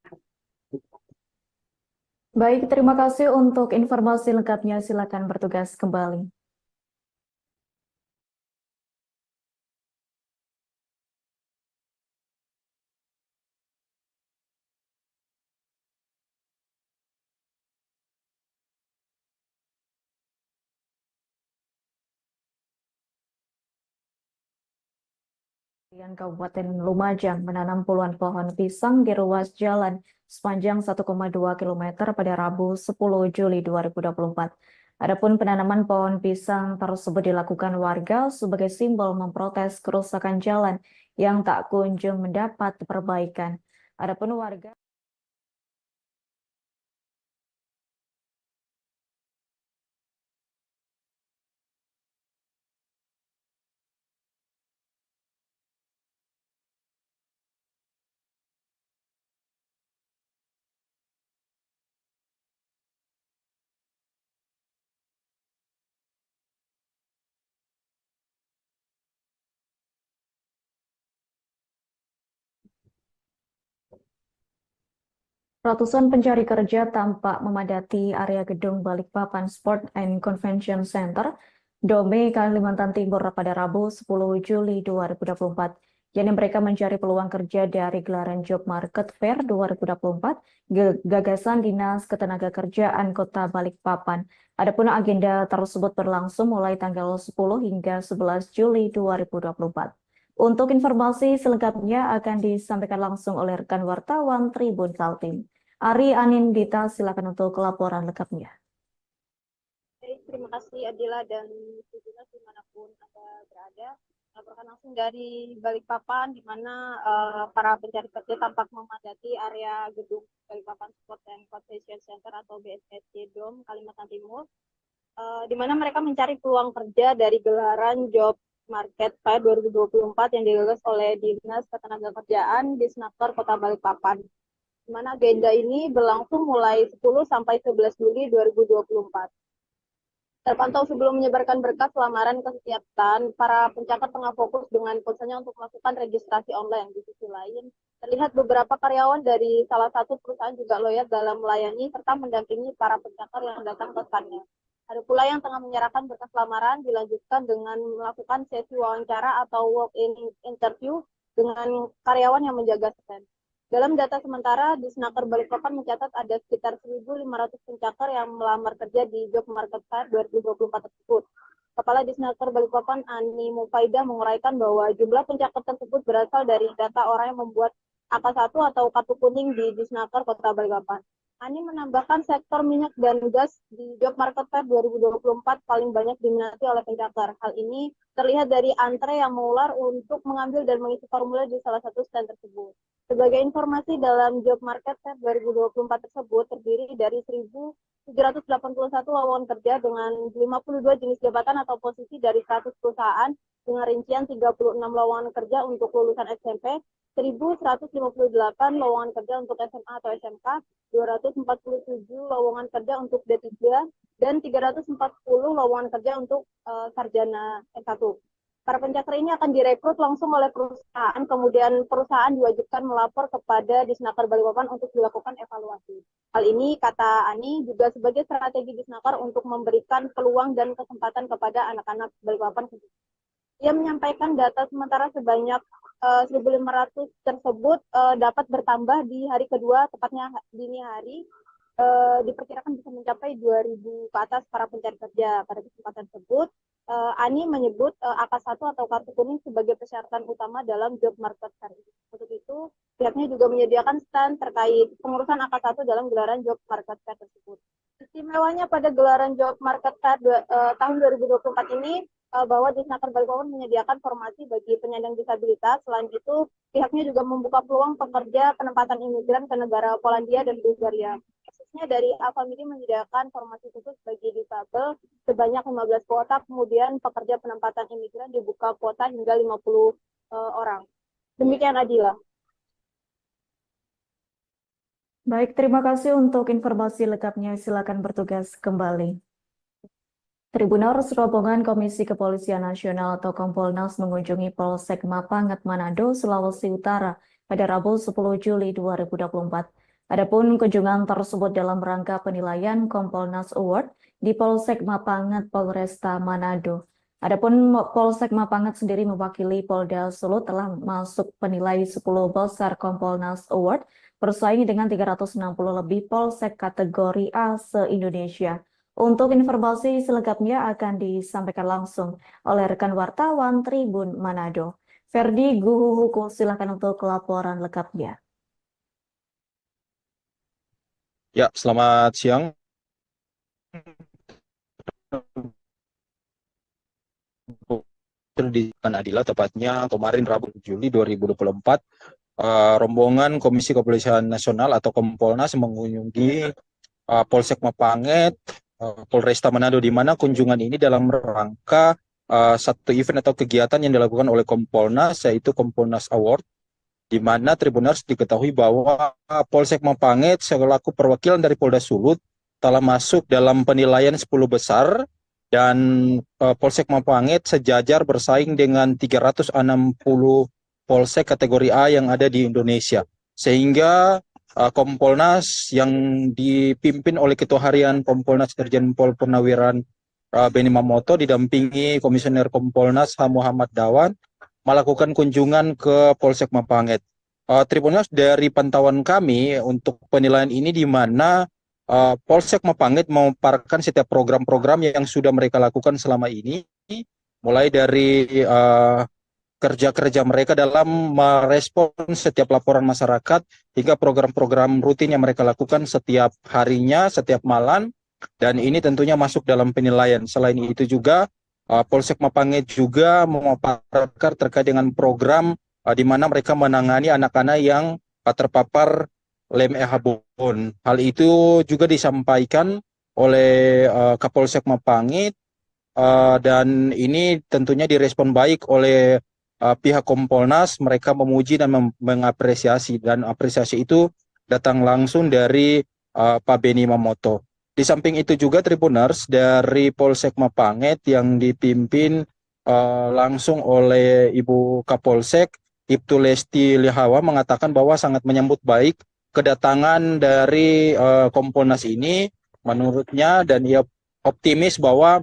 Baik, terima kasih untuk informasi lengkapnya. Silakan bertugas kembali. Kabupaten Lumajang menanam puluhan pohon pisang di ruas jalan sepanjang 1,2 km pada Rabu 10 Juli 2024. Adapun penanaman pohon pisang tersebut dilakukan warga sebagai simbol memprotes kerusakan jalan yang tak kunjung mendapat perbaikan. Adapun warga ratusan pencari kerja tampak memadati area gedung Balikpapan Sport and Convention Center, Dome, Kalimantan Timur pada Rabu 10 Juli 2024. Jadi mereka mencari peluang kerja dari gelaran Job Market Fair 2024, gagasan Dinas Ketenagakerjaan Kota Balikpapan. Adapun agenda tersebut berlangsung mulai tanggal 10 hingga 11 Juli 2024. Untuk informasi selengkapnya akan disampaikan langsung oleh rekan wartawan Tribun Kaltim. Ari Anindita, silakan untuk laporan lengkapnya. Terima kasih Adila dan Tribuners dimanapun Anda berada. Laporkan langsung dari Balikpapan, di mana para pencari kerja tampak memadati area gedung Balikpapan Sport and Convention Center atau BSCC Dome, Kalimantan Timur, di mana mereka mencari peluang kerja dari gelaran Job Market Fair 2024 yang digagas oleh Dinas Ketenagakerjaan Disnaker Kota Balikpapan. Di mana agenda ini berlangsung mulai 10 sampai 11 Juli 2024. Terpantau sebelum menyebarkan berkas lamaran kesehatan, para pencakar tengah fokus dengan ponselnya untuk melakukan registrasi online. Di sisi lain, terlihat beberapa karyawan dari salah satu perusahaan juga loyal dalam melayani serta mendampingi para pencakar yang datang ke standnya. Ada pula yang tengah menyerahkan berkas lamaran, dilanjutkan dengan melakukan sesi wawancara atau walk-in interview dengan karyawan yang menjaga stand. Dalam data sementara, Disnaker Balikpapan mencatat ada sekitar 1.500 pencakar yang melamar kerja di Job Market Fair 2024 tersebut. Kepala Disnaker Balikpapan Ani Mufaidah menguraikan bahwa jumlah pencakar tersebut berasal dari data orang yang membuat AK1 atau kartu kuning di Disnaker Kota Balikpapan. Ani menambahkan sektor minyak dan gas di Job Market Fair 2024 paling banyak diminati oleh pencakar. Hal ini terlihat dari antre yang mengular untuk mengambil dan mengisi formulir di salah satu stand tersebut. Sebagai informasi, dalam Job Market Fair 2024 tersebut terdiri dari 1.781 lowongan kerja dengan 52 jenis jabatan atau posisi dari 100 perusahaan dengan rincian 36 lowongan kerja untuk lulusan SMP, 1.158 lowongan kerja untuk SMA atau SMK, 247 lowongan kerja untuk D3, dan 340 lowongan kerja untuk sarjana S1. Para pencakar ini akan direkrut langsung oleh perusahaan, kemudian perusahaan diwajibkan melapor kepada Disnaker Balikpapan untuk dilakukan evaluasi. Hal ini, kata Ani, juga sebagai strategi Disnaker untuk memberikan peluang dan kesempatan kepada anak-anak Balikpapan. Ia menyampaikan data sementara sebanyak 1.500 tersebut dapat bertambah di hari kedua, tepatnya dini hari, diperkirakan bisa mencapai 2.000 ke atas para pencari kerja. Pada kesempatan tersebut, Ani menyebut AK1 atau kartu kuning sebagai persyaratan utama dalam Job Market Fair. Untuk itu, pihaknya juga menyediakan stand terkait pengurusan AK1 dalam gelaran Job Market Fair tersebut. Istimewanya pada gelaran Job Market Fair tahun 2024 ini, bahwa Disnaker Balikpapan menyediakan formasi bagi penyandang disabilitas. Selain itu, pihaknya juga membuka peluang pekerja penempatan imigran ke negara Polandia dan Bulgaria. Khususnya dari Alfamidi menyediakan formasi khusus bagi disabel sebanyak 15 kuota, kemudian pekerja penempatan imigran dibuka kuota hingga 50 orang. Demikian Adila. Baik, terima kasih untuk informasi lengkapnya. Silakan bertugas kembali. Tribuners, rombongan Komisi Kepolisian Nasional atau Kompolnas mengunjungi Polsek Mapanget, Manado, Sulawesi Utara pada Rabu 10 Juli 2024. Adapun kunjungan tersebut dalam rangka penilaian Kompolnas Award di Polsek Mapanget, Polresta Manado. Adapun Polsek Mapanget sendiri mewakili Polda Sulut telah masuk penilai 10 besar Kompolnas Award bersaing dengan 360 lebih Polsek kategori A se-Indonesia. Untuk informasi selengkapnya akan disampaikan langsung oleh rekan wartawan Tribun Manado. Ferdi Guhuhuku, silakan untuk laporan lengkapnya. Ya, selamat siang. Di Adila, tepatnya kemarin Rabu Juli 2024, rombongan Komisi Kepolisian Nasional atau Kompolnas mengunjungi Polsek Mapanget, Polresta Manado, di mana kunjungan ini dalam rangka satu event atau kegiatan yang dilakukan oleh Kompolnas, yaitu Kompolnas Award, di mana Tribuners diketahui bahwa Polsek Mapanget selaku perwakilan dari Polda Sulut telah masuk dalam penilaian 10 besar, dan Polsek Mapanget sejajar bersaing dengan 360 Polsek kategori A yang ada di Indonesia. Sehingga Kompolnas yang dipimpin oleh Ketua Harian Kompolnas Irjen Pol Purnawiran Benny Mamoto didampingi Komisioner Kompolnas H. Muhammad Dawan melakukan kunjungan ke Polsek Mapanget. Tribuners, dari pantauan kami untuk penilaian ini, di mana Polsek Mapanget memaparkan setiap program-program yang sudah mereka lakukan selama ini, mulai dari kerja-kerja mereka dalam merespon setiap laporan masyarakat hingga program-program rutin yang mereka lakukan setiap harinya, setiap malam, dan ini tentunya masuk dalam penilaian. Selain itu juga Polsek Mapanget juga memaparkan terkait dengan program di mana mereka menangani anak-anak yang terpapar lem Ehabon. Hal itu juga disampaikan oleh Kapolsek Mapanget, dan ini tentunya direspon baik oleh pihak Kompolnas. Mereka memuji dan mengapresiasi, dan apresiasi itu datang langsung dari Pak Benny Mamoto. Di samping itu juga Tribuners, dari Polsek Mapanget yang dipimpin langsung oleh Ibu Kapolsek Ibtu Lesti Lihawa mengatakan bahwa sangat menyambut baik kedatangan dari Kompolnas ini menurutnya, dan ia optimis bahwa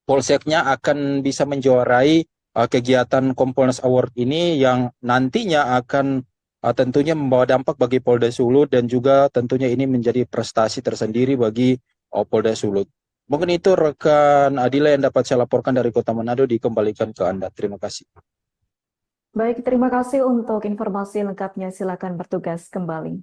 Polseknya akan bisa menjuarai kegiatan Kompolnas Award ini yang nantinya akan tentunya membawa dampak bagi Polda Sulut, dan juga tentunya ini menjadi prestasi tersendiri bagi Polda Sulut. Mungkin itu rekan Adila yang dapat saya laporkan dari Kota Manado, dikembalikan ke Anda. Terima kasih. Baik, terima kasih untuk informasi lengkapnya. Silakan bertugas kembali.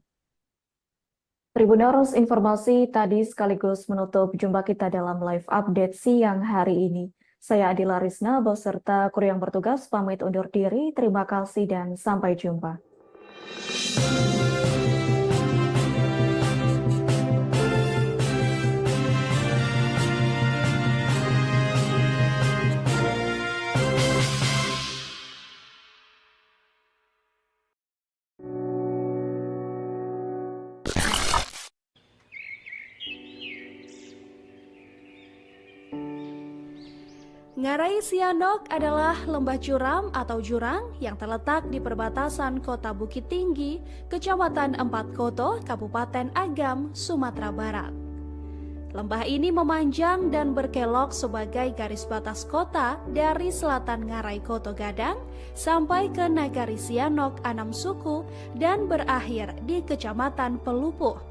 Tribuners, informasi tadi sekaligus menutup jumpa kita dalam live update siang hari ini. Saya Adila Risna beserta kru yang bertugas pamit undur diri. Terima kasih dan sampai jumpa. Ngarai Sianok adalah lembah curam atau jurang yang terletak di perbatasan Kota Bukit Tinggi, Kecamatan Empat Koto, Kabupaten Agam, Sumatera Barat. Lembah ini memanjang dan berkelok sebagai garis batas kota dari selatan Ngarai Koto Gadang sampai ke Nagari Sianok Anam Suku dan berakhir di Kecamatan Pelupuh.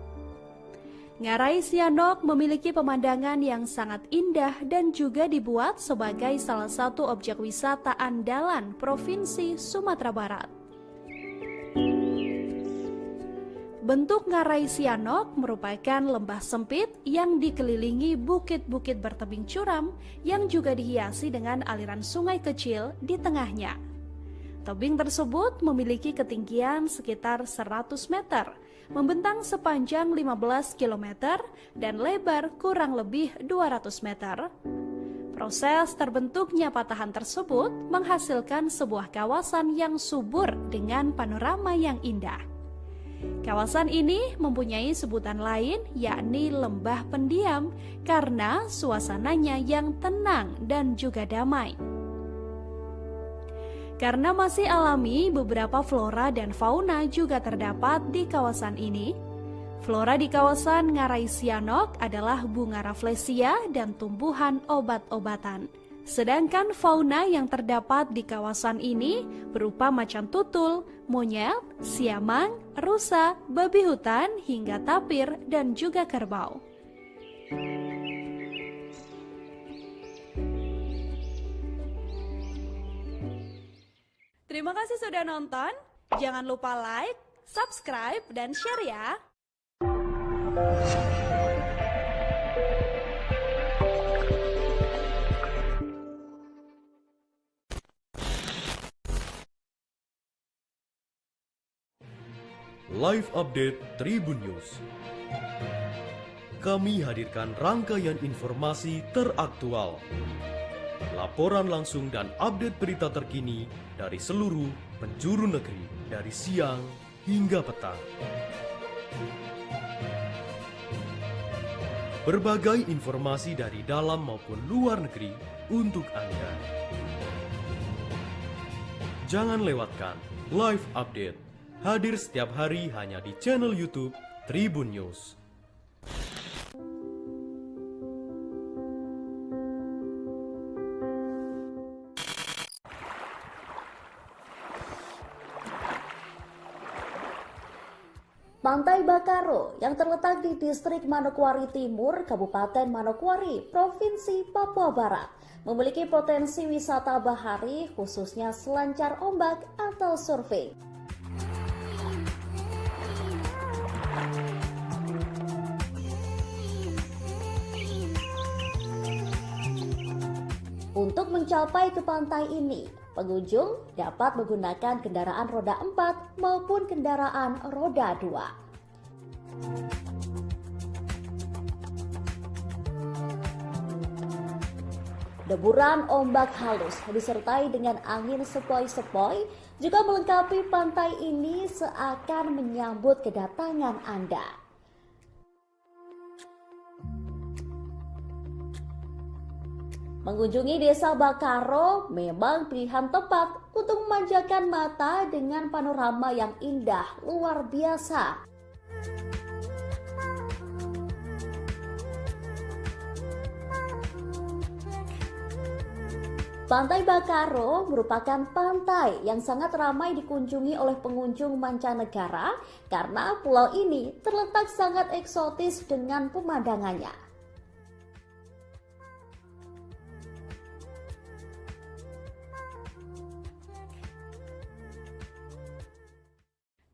Ngarai Sianok memiliki pemandangan yang sangat indah dan juga dibuat sebagai salah satu objek wisata andalan Provinsi Sumatera Barat. Bentuk Ngarai Sianok merupakan lembah sempit yang dikelilingi bukit-bukit bertebing curam yang juga dihiasi dengan aliran sungai kecil di tengahnya. Tebing tersebut memiliki ketinggian sekitar 100 meter, membentang sepanjang 15 km dan lebar kurang lebih 200 meter. Proses terbentuknya patahan tersebut menghasilkan sebuah kawasan yang subur dengan panorama yang indah. Kawasan ini mempunyai sebutan lain yakni lembah pendiam karena suasananya yang tenang dan juga damai. Karena masih alami, beberapa flora dan fauna juga terdapat di kawasan ini. Flora di kawasan Ngarai Sianok adalah bunga rafflesia dan tumbuhan obat-obatan. Sedangkan fauna yang terdapat di kawasan ini berupa macan tutul, monyet, siamang, rusa, babi hutan, hingga tapir, dan juga kerbau. Terima kasih sudah nonton. Jangan lupa like, subscribe, dan share ya. Live Update Tribun News. Kami hadirkan rangkaian informasi teraktual, laporan langsung dan update berita terkini dari seluruh penjuru negeri dari siang hingga petang. Berbagai informasi dari dalam maupun luar negeri untuk Anda. Jangan lewatkan Live Update, hadir setiap hari hanya di channel YouTube Tribun News. Pantai Bakaro yang terletak di distrik Manokwari Timur, Kabupaten Manokwari, Provinsi Papua Barat, memiliki potensi wisata bahari khususnya selancar ombak atau surfing. Untuk mencapai ke pantai ini, pengunjung dapat menggunakan kendaraan roda 4 maupun kendaraan roda 2. Deburan ombak halus disertai dengan angin sepoi-sepoi juga melengkapi pantai ini seakan menyambut kedatangan Anda. Mengunjungi Desa Bakaro memang pilihan tepat untuk memanjakan mata dengan panorama yang indah luar biasa. Pantai Bakaro merupakan pantai yang sangat ramai dikunjungi oleh pengunjung mancanegara karena pulau ini terletak sangat eksotis dengan pemandangannya.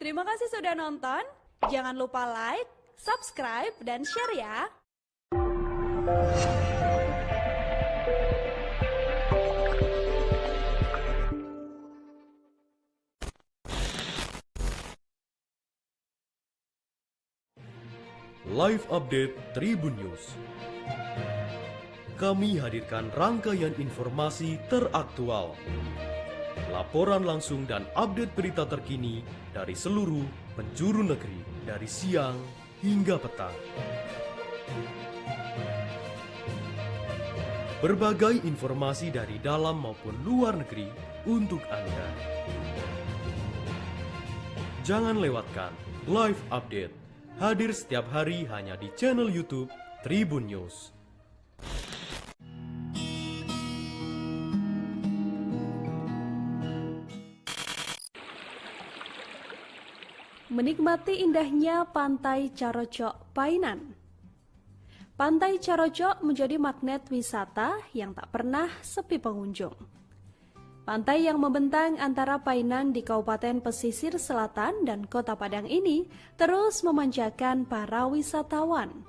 Terima kasih sudah nonton. Jangan lupa like, subscribe, dan share ya. Live Update Tribun News. Kami hadirkan rangkaian informasi teraktual, laporan langsung dan update berita terkini dari seluruh penjuru negeri, dari siang hingga petang. Berbagai informasi dari dalam maupun luar negeri untuk Anda. Jangan lewatkan Live Update. Hadir setiap hari hanya di channel YouTube Tribun News. Menikmati indahnya Pantai Carocok Painan. Pantai Carocok menjadi magnet wisata yang tak pernah sepi pengunjung. Pantai yang membentang antara Painan di Kabupaten Pesisir Selatan dan Kota Padang ini terus memanjakan para wisatawan.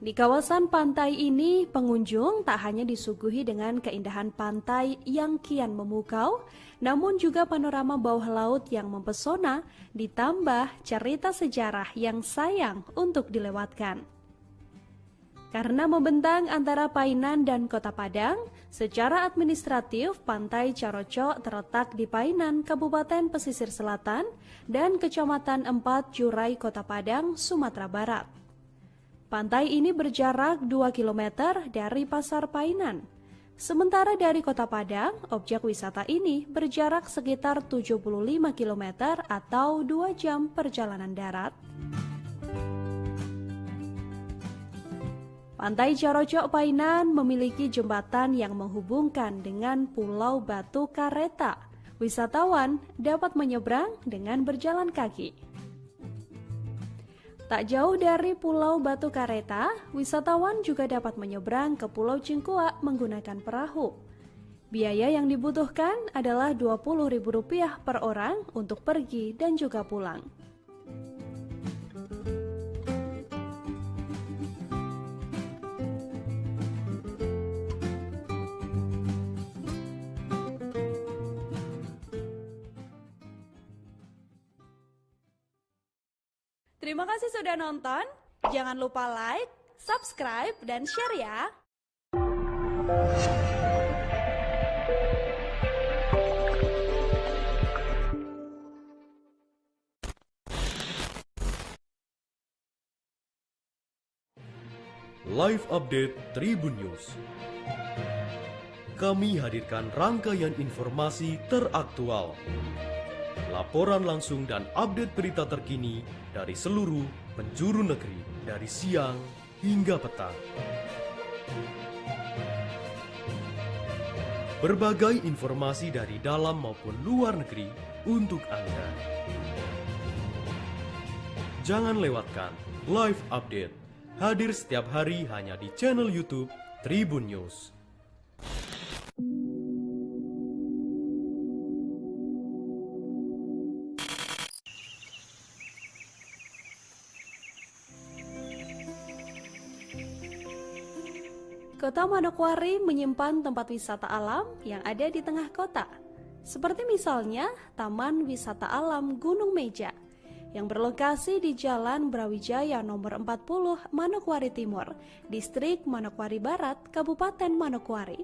Di kawasan pantai ini, pengunjung tak hanya disuguhi dengan keindahan pantai yang kian memukau, namun juga panorama bawah laut yang mempesona, ditambah cerita sejarah yang sayang untuk dilewatkan. Karena membentang antara Painan dan Kota Padang, secara administratif Pantai Carocok terletak di Painan, Kabupaten Pesisir Selatan, dan Kecamatan 4 Jurai, Kota Padang, Sumatera Barat. Pantai ini berjarak 2 km dari Pasar Painan. Sementara dari Kota Padang, objek wisata ini berjarak sekitar 75 km atau 2 jam perjalanan darat. Pantai Carocok Painan memiliki jembatan yang menghubungkan dengan Pulau Batu Kareta. Wisatawan dapat menyeberang dengan berjalan kaki. Tak jauh dari Pulau Batu Kareta, wisatawan juga dapat menyeberang ke Pulau Cingkuak menggunakan perahu. Biaya yang dibutuhkan adalah Rp20.000 per orang untuk pergi dan juga pulang. Terima kasih sudah nonton. Jangan lupa like, subscribe, dan share ya. Live Update Tribun News. Kami hadirkan rangkaian informasi teraktual, laporan langsung dan update berita terkini dari seluruh penjuru negeri, dari siang hingga petang. Berbagai informasi dari dalam maupun luar negeri untuk Anda. Jangan lewatkan Live Update. Hadir setiap hari hanya di channel YouTube Tribun News. Kota Manokwari menyimpan tempat wisata alam yang ada di tengah kota. Seperti misalnya Taman Wisata Alam Gunung Meja yang berlokasi di Jalan Brawijaya nomor 40 Manokwari Timur, Distrik Manokwari Barat, Kabupaten Manokwari.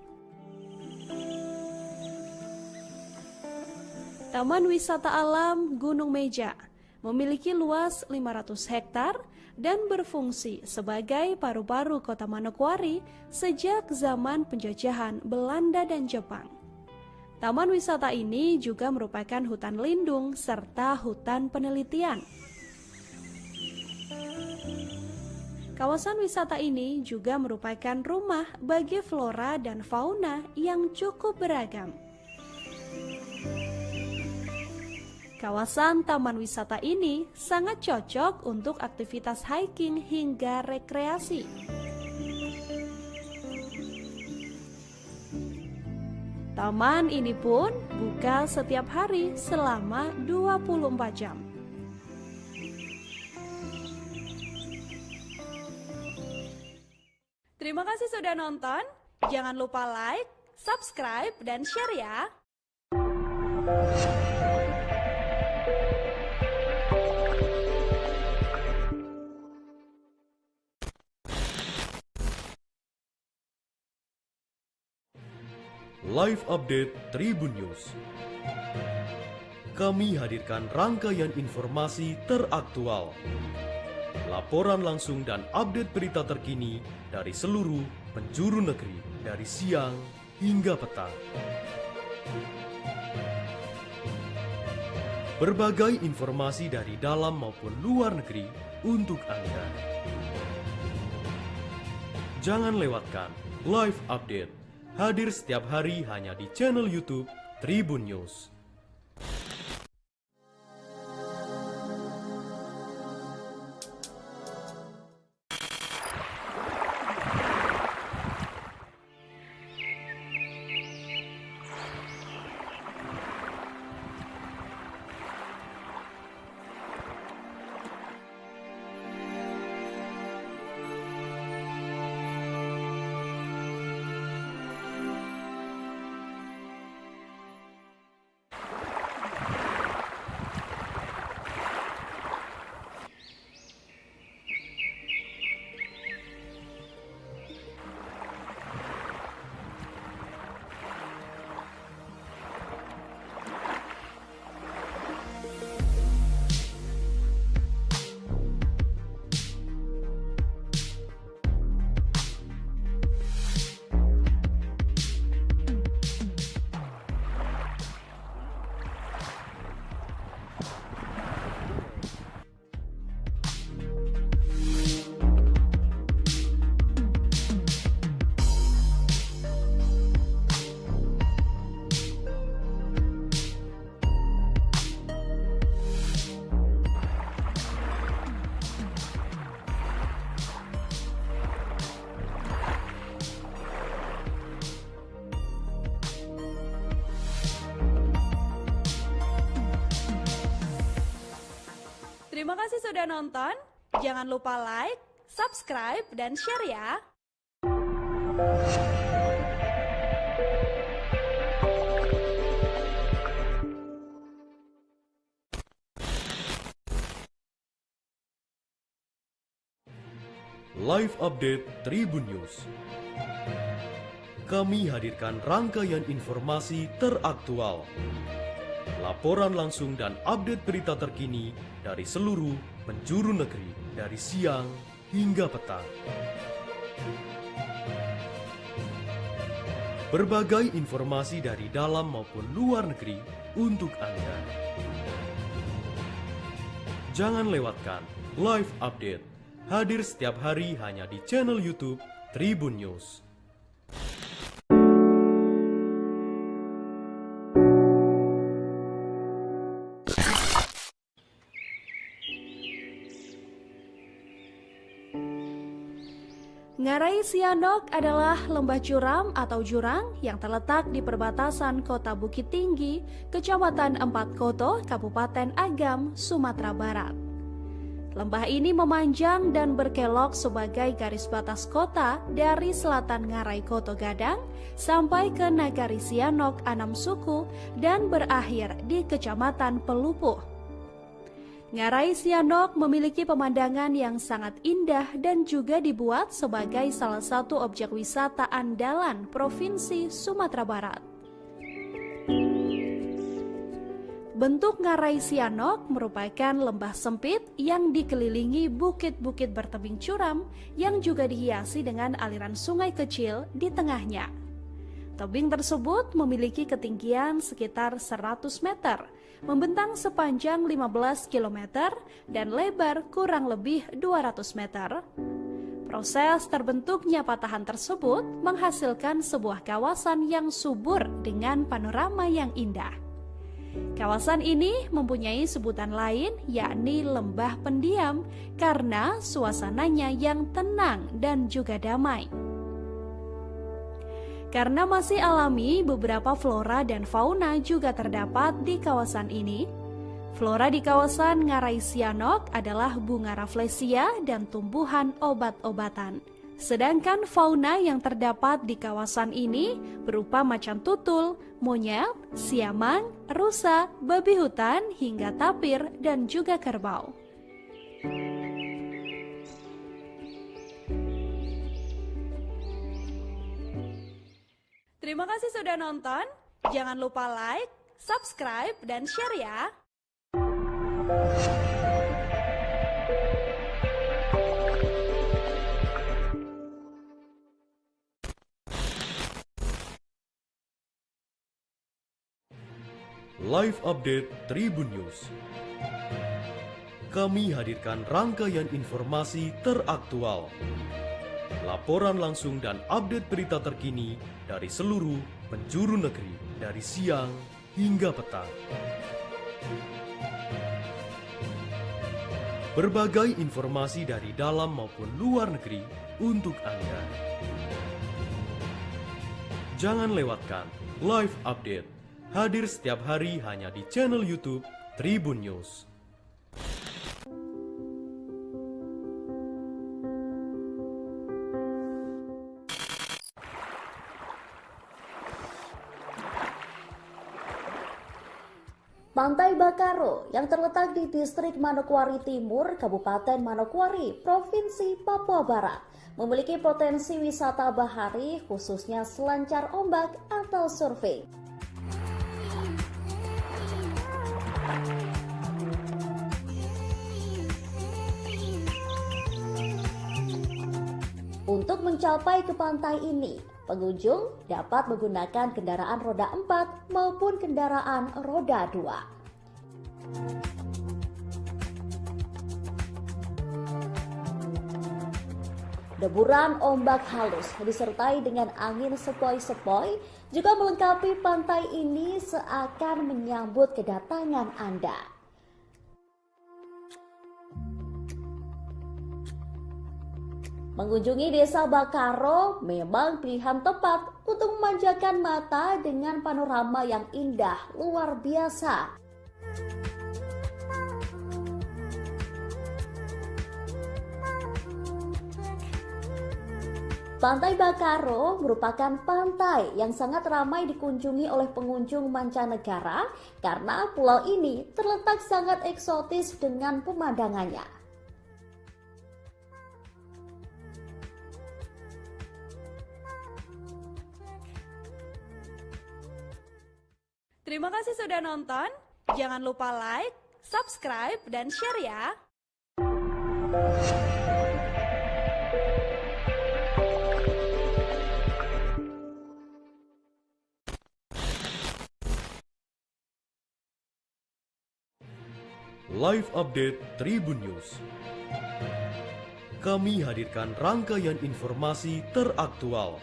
Taman Wisata Alam Gunung Meja memiliki luas 500 hektar dan berfungsi sebagai paru-paru Kota Manokwari sejak zaman penjajahan Belanda dan Jepang. Taman wisata ini juga merupakan hutan lindung serta hutan penelitian. Kawasan wisata ini juga merupakan rumah bagi flora dan fauna yang cukup beragam. Kawasan taman wisata ini sangat cocok untuk aktivitas hiking hingga rekreasi. Taman ini pun buka setiap hari selama 24 jam. Terima kasih sudah nonton. Jangan lupa like, subscribe, dan share ya. Live Update Tribun News. Kami hadirkan rangkaian informasi teraktual, laporan langsung dan update berita terkini dari seluruh penjuru negeri, dari siang hingga petang. Berbagai informasi dari dalam maupun luar negeri untuk Anda. Jangan lewatkan Live Update, hadir setiap hari hanya di channel YouTube Tribun News. Terima kasih sudah nonton. Jangan lupa like, subscribe, dan share ya. Live Update Tribun News. Kami hadirkan rangkaian informasi teraktual, laporan langsung dan update berita terkini dari seluruh penjuru negeri, dari siang hingga petang. Berbagai informasi dari dalam maupun luar negeri untuk Anda. Jangan lewatkan Live Update, hadir setiap hari hanya di channel YouTube Tribun News. Ngarai Sianok adalah lembah curam atau jurang yang terletak di perbatasan Kota Bukit Tinggi, Kecamatan Empat Koto, Kabupaten Agam, Sumatera Barat. Lembah ini memanjang dan berkelok sebagai garis batas kota dari selatan Ngarai Koto Gadang sampai ke Nagari Sianok Anam Suku dan berakhir di Kecamatan Pelupuh. Ngarai Sianok memiliki pemandangan yang sangat indah dan juga dibuat sebagai salah satu objek wisata andalan Provinsi Sumatera Barat. Bentuk Ngarai Sianok merupakan lembah sempit yang dikelilingi bukit-bukit bertebing curam yang juga dihiasi dengan aliran sungai kecil di tengahnya. Tebing tersebut memiliki ketinggian sekitar 100 meter, membentang sepanjang 15 km dan lebar kurang lebih 200 meter. Proses terbentuknya patahan tersebut menghasilkan sebuah kawasan yang subur dengan panorama yang indah. Kawasan ini mempunyai sebutan lain yakni lembah pendiam karena suasananya yang tenang dan juga damai. Karena masih alami, beberapa flora dan fauna juga terdapat di kawasan ini. Flora di kawasan Ngarai Sianok adalah bunga rafflesia dan tumbuhan obat-obatan. Sedangkan fauna yang terdapat di kawasan ini berupa macan tutul, monyet, siamang, rusa, babi hutan, hingga tapir, dan juga kerbau. Terima kasih sudah nonton. Jangan lupa like, subscribe, dan share ya. Live Update Tribun News. Kami hadirkan rangkaian informasi teraktual, laporan langsung dan update berita terkini dari seluruh penjuru negeri, dari siang hingga petang. Berbagai informasi dari dalam maupun luar negeri untuk Anda. Jangan lewatkan Live Update. Hadir setiap hari hanya di channel YouTube Tribun News. Pantai Bakaro yang terletak di distrik Manokwari Timur, Kabupaten Manokwari, Provinsi Papua Barat, memiliki potensi wisata bahari khususnya selancar ombak atau surfing. Untuk mencapai ke pantai ini, pengunjung dapat menggunakan kendaraan roda 4 maupun kendaraan roda 2. Deburan ombak halus disertai dengan angin sepoi-sepoi juga melengkapi pantai ini seakan menyambut kedatangan Anda. Mengunjungi desa Bakaro memang pilihan tepat untuk memanjakan mata dengan panorama yang indah luar biasa. Pantai Bakaro merupakan pantai yang sangat ramai dikunjungi oleh pengunjung mancanegara karena pulau ini terletak sangat eksotis dengan pemandangannya. Terima kasih sudah nonton. Jangan lupa like, subscribe, dan share ya. Live Update Tribun News. Kami hadirkan rangkaian informasi teraktual,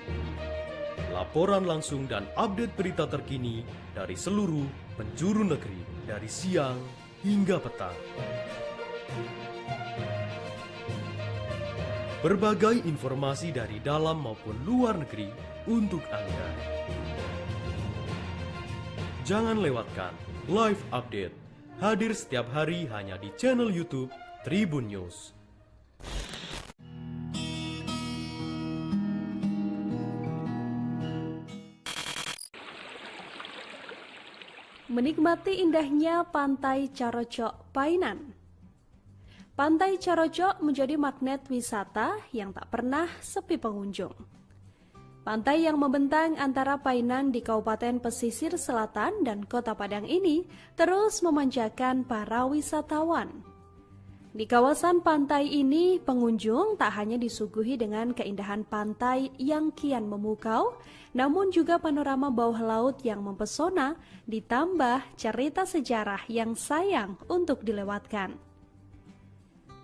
laporan langsung dan update berita terkini dari seluruh penjuru negeri, dari siang hingga petang. Berbagai informasi dari dalam maupun luar negeri untuk Anda. Jangan lewatkan Live Update. Hadir setiap hari hanya di channel YouTube Tribun News. Menikmati indahnya Pantai Carocok Painan. Pantai Carocok menjadi magnet wisata yang tak pernah sepi pengunjung. Pantai yang membentang antara Painan di Kabupaten Pesisir Selatan dan Kota Padang ini terus memanjakan para wisatawan. Di kawasan pantai ini, pengunjung tak hanya disuguhi dengan keindahan pantai yang kian memukau, namun juga panorama bawah laut yang mempesona, ditambah cerita sejarah yang sayang untuk dilewatkan.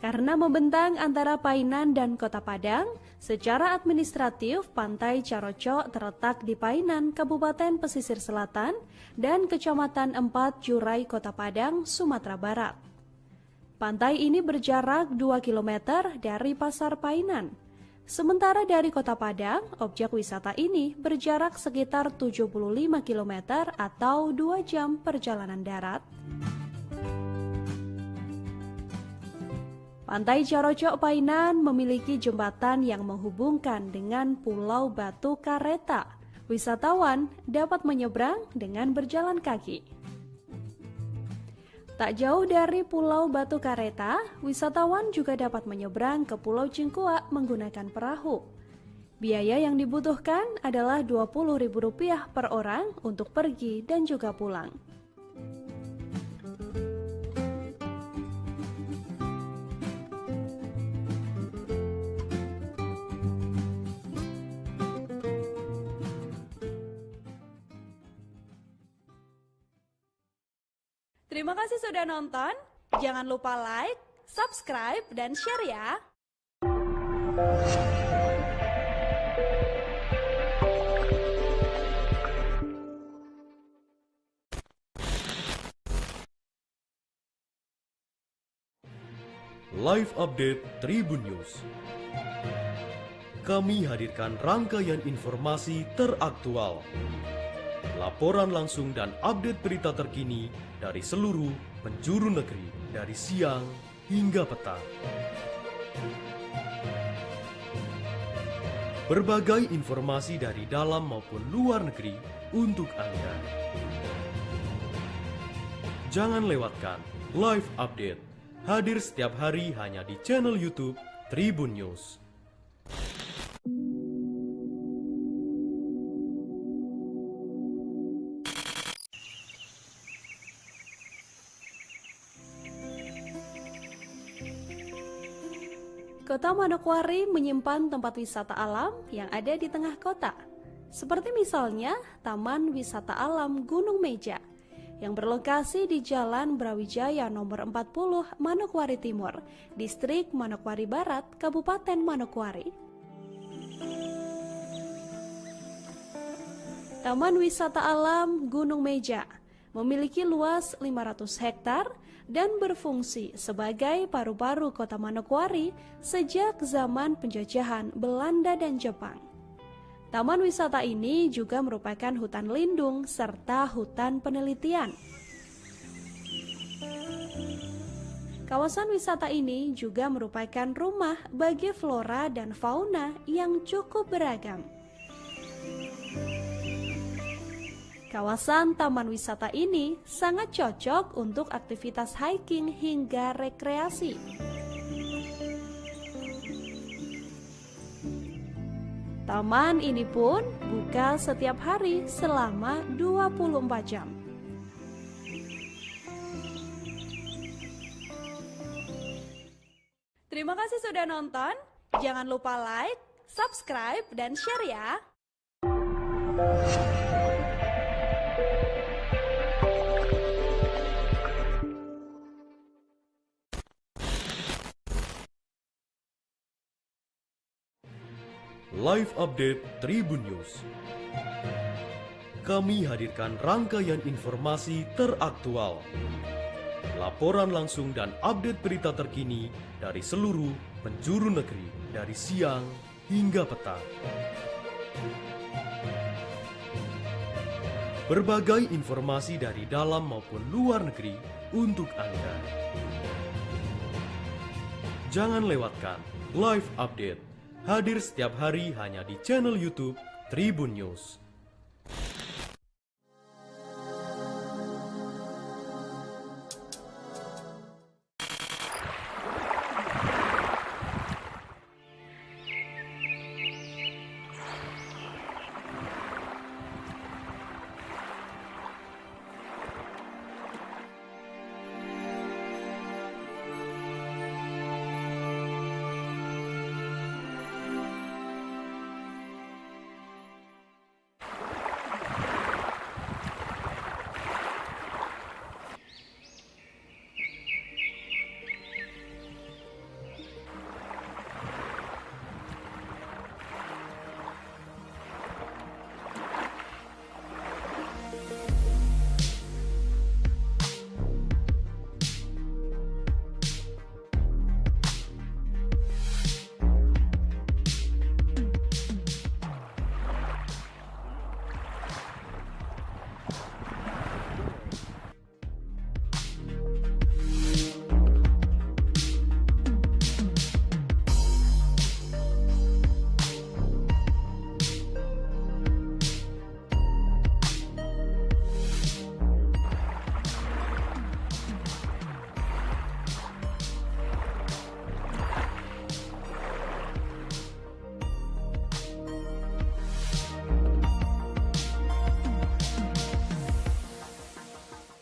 Karena membentang antara Painan dan Kota Padang, secara administratif Pantai Carocok terletak di Painan, Kabupaten Pesisir Selatan, dan Kecamatan 4 Jurai, Kota Padang, Sumatera Barat. Pantai ini berjarak 2 km dari Pasar Painan. Sementara dari Kota Padang, objek wisata ini berjarak sekitar 75 km atau 2 jam perjalanan darat. Pantai Carocok Painan memiliki jembatan yang menghubungkan dengan Pulau Batu Kareta. Wisatawan dapat menyeberang dengan berjalan kaki. Tak jauh dari Pulau Batu Kareta, wisatawan juga dapat menyeberang ke Pulau Cingkuak menggunakan perahu. Biaya yang dibutuhkan adalah Rp20.000 per orang untuk pergi dan juga pulang. Terima kasih sudah nonton. Jangan lupa like, subscribe, dan share ya. Live Update Tribun News. Kami hadirkan rangkaian informasi teraktual, laporan langsung dan update berita terkini dari seluruh penjuru negeri, dari siang hingga petang. Berbagai informasi dari dalam maupun luar negeri untuk Anda. Jangan lewatkan Live Update, hadir setiap hari hanya di channel YouTube Tribun News. Kota Manokwari menyimpan tempat wisata alam yang ada di tengah kota. Seperti misalnya Taman Wisata Alam Gunung Meja yang berlokasi di Jalan Brawijaya nomor 40 Manokwari Timur, Distrik Manokwari Barat, Kabupaten Manokwari. Taman Wisata Alam Gunung Meja memiliki luas 500 hektar dan berfungsi sebagai paru-paru kota Manokwari sejak zaman penjajahan Belanda dan Jepang. Taman wisata ini juga merupakan hutan lindung serta hutan penelitian. Kawasan wisata ini juga merupakan rumah bagi flora dan fauna yang cukup beragam. Kawasan taman wisata ini sangat cocok untuk aktivitas hiking hingga rekreasi. Taman ini pun buka setiap hari selama 24 jam. Terima kasih sudah nonton. Jangan lupa like, subscribe, dan share ya. Live Update Tribun News. Kami hadirkan rangkaian informasi teraktual, laporan langsung dan update berita terkini dari seluruh penjuru negeri, dari siang hingga petang. Berbagai informasi dari dalam maupun luar negeri untuk Anda. Jangan lewatkan Live Update, hadir setiap hari hanya di channel YouTube Tribun News.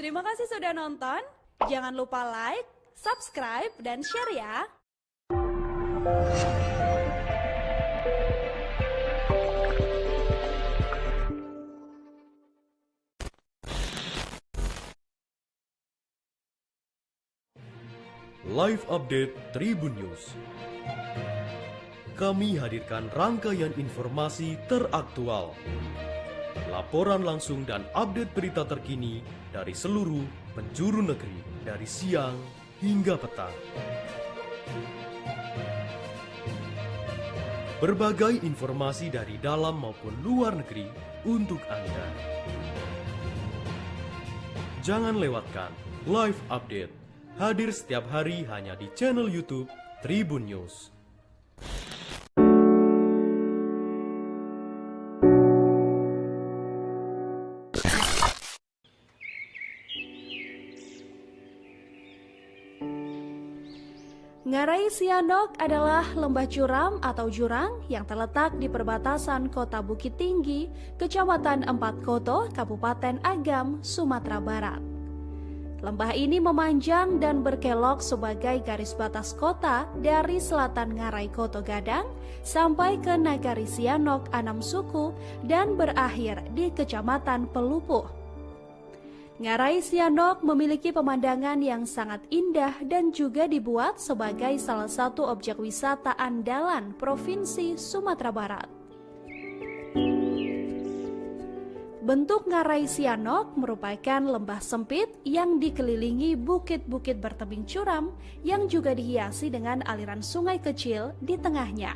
Terima kasih sudah nonton. Jangan lupa like, subscribe, dan share ya. Live Update Tribun News. Kami hadirkan rangkaian informasi teraktual, laporan langsung dan update berita terkini dari seluruh penjuru negeri, dari siang hingga petang. Berbagai informasi dari dalam maupun luar negeri untuk Anda. Jangan lewatkan Live Update. Hadir setiap hari hanya di channel YouTube Tribun News. Ngarai Sianok adalah lembah curam atau jurang yang terletak di perbatasan Kota Bukit Tinggi, Kecamatan Empat Koto, Kabupaten Agam, Sumatera Barat. Lembah ini memanjang dan berkelok sebagai garis batas kota dari selatan Ngarai Koto Gadang sampai ke Nagari Sianok Anam Suku dan berakhir di Kecamatan Pelupuh. Ngarai Sianok memiliki pemandangan yang sangat indah dan juga dibuat sebagai salah satu objek wisata andalan Provinsi Sumatera Barat. Bentuk Ngarai Sianok merupakan lembah sempit yang dikelilingi bukit-bukit bertebing curam yang juga dihiasi dengan aliran sungai kecil di tengahnya.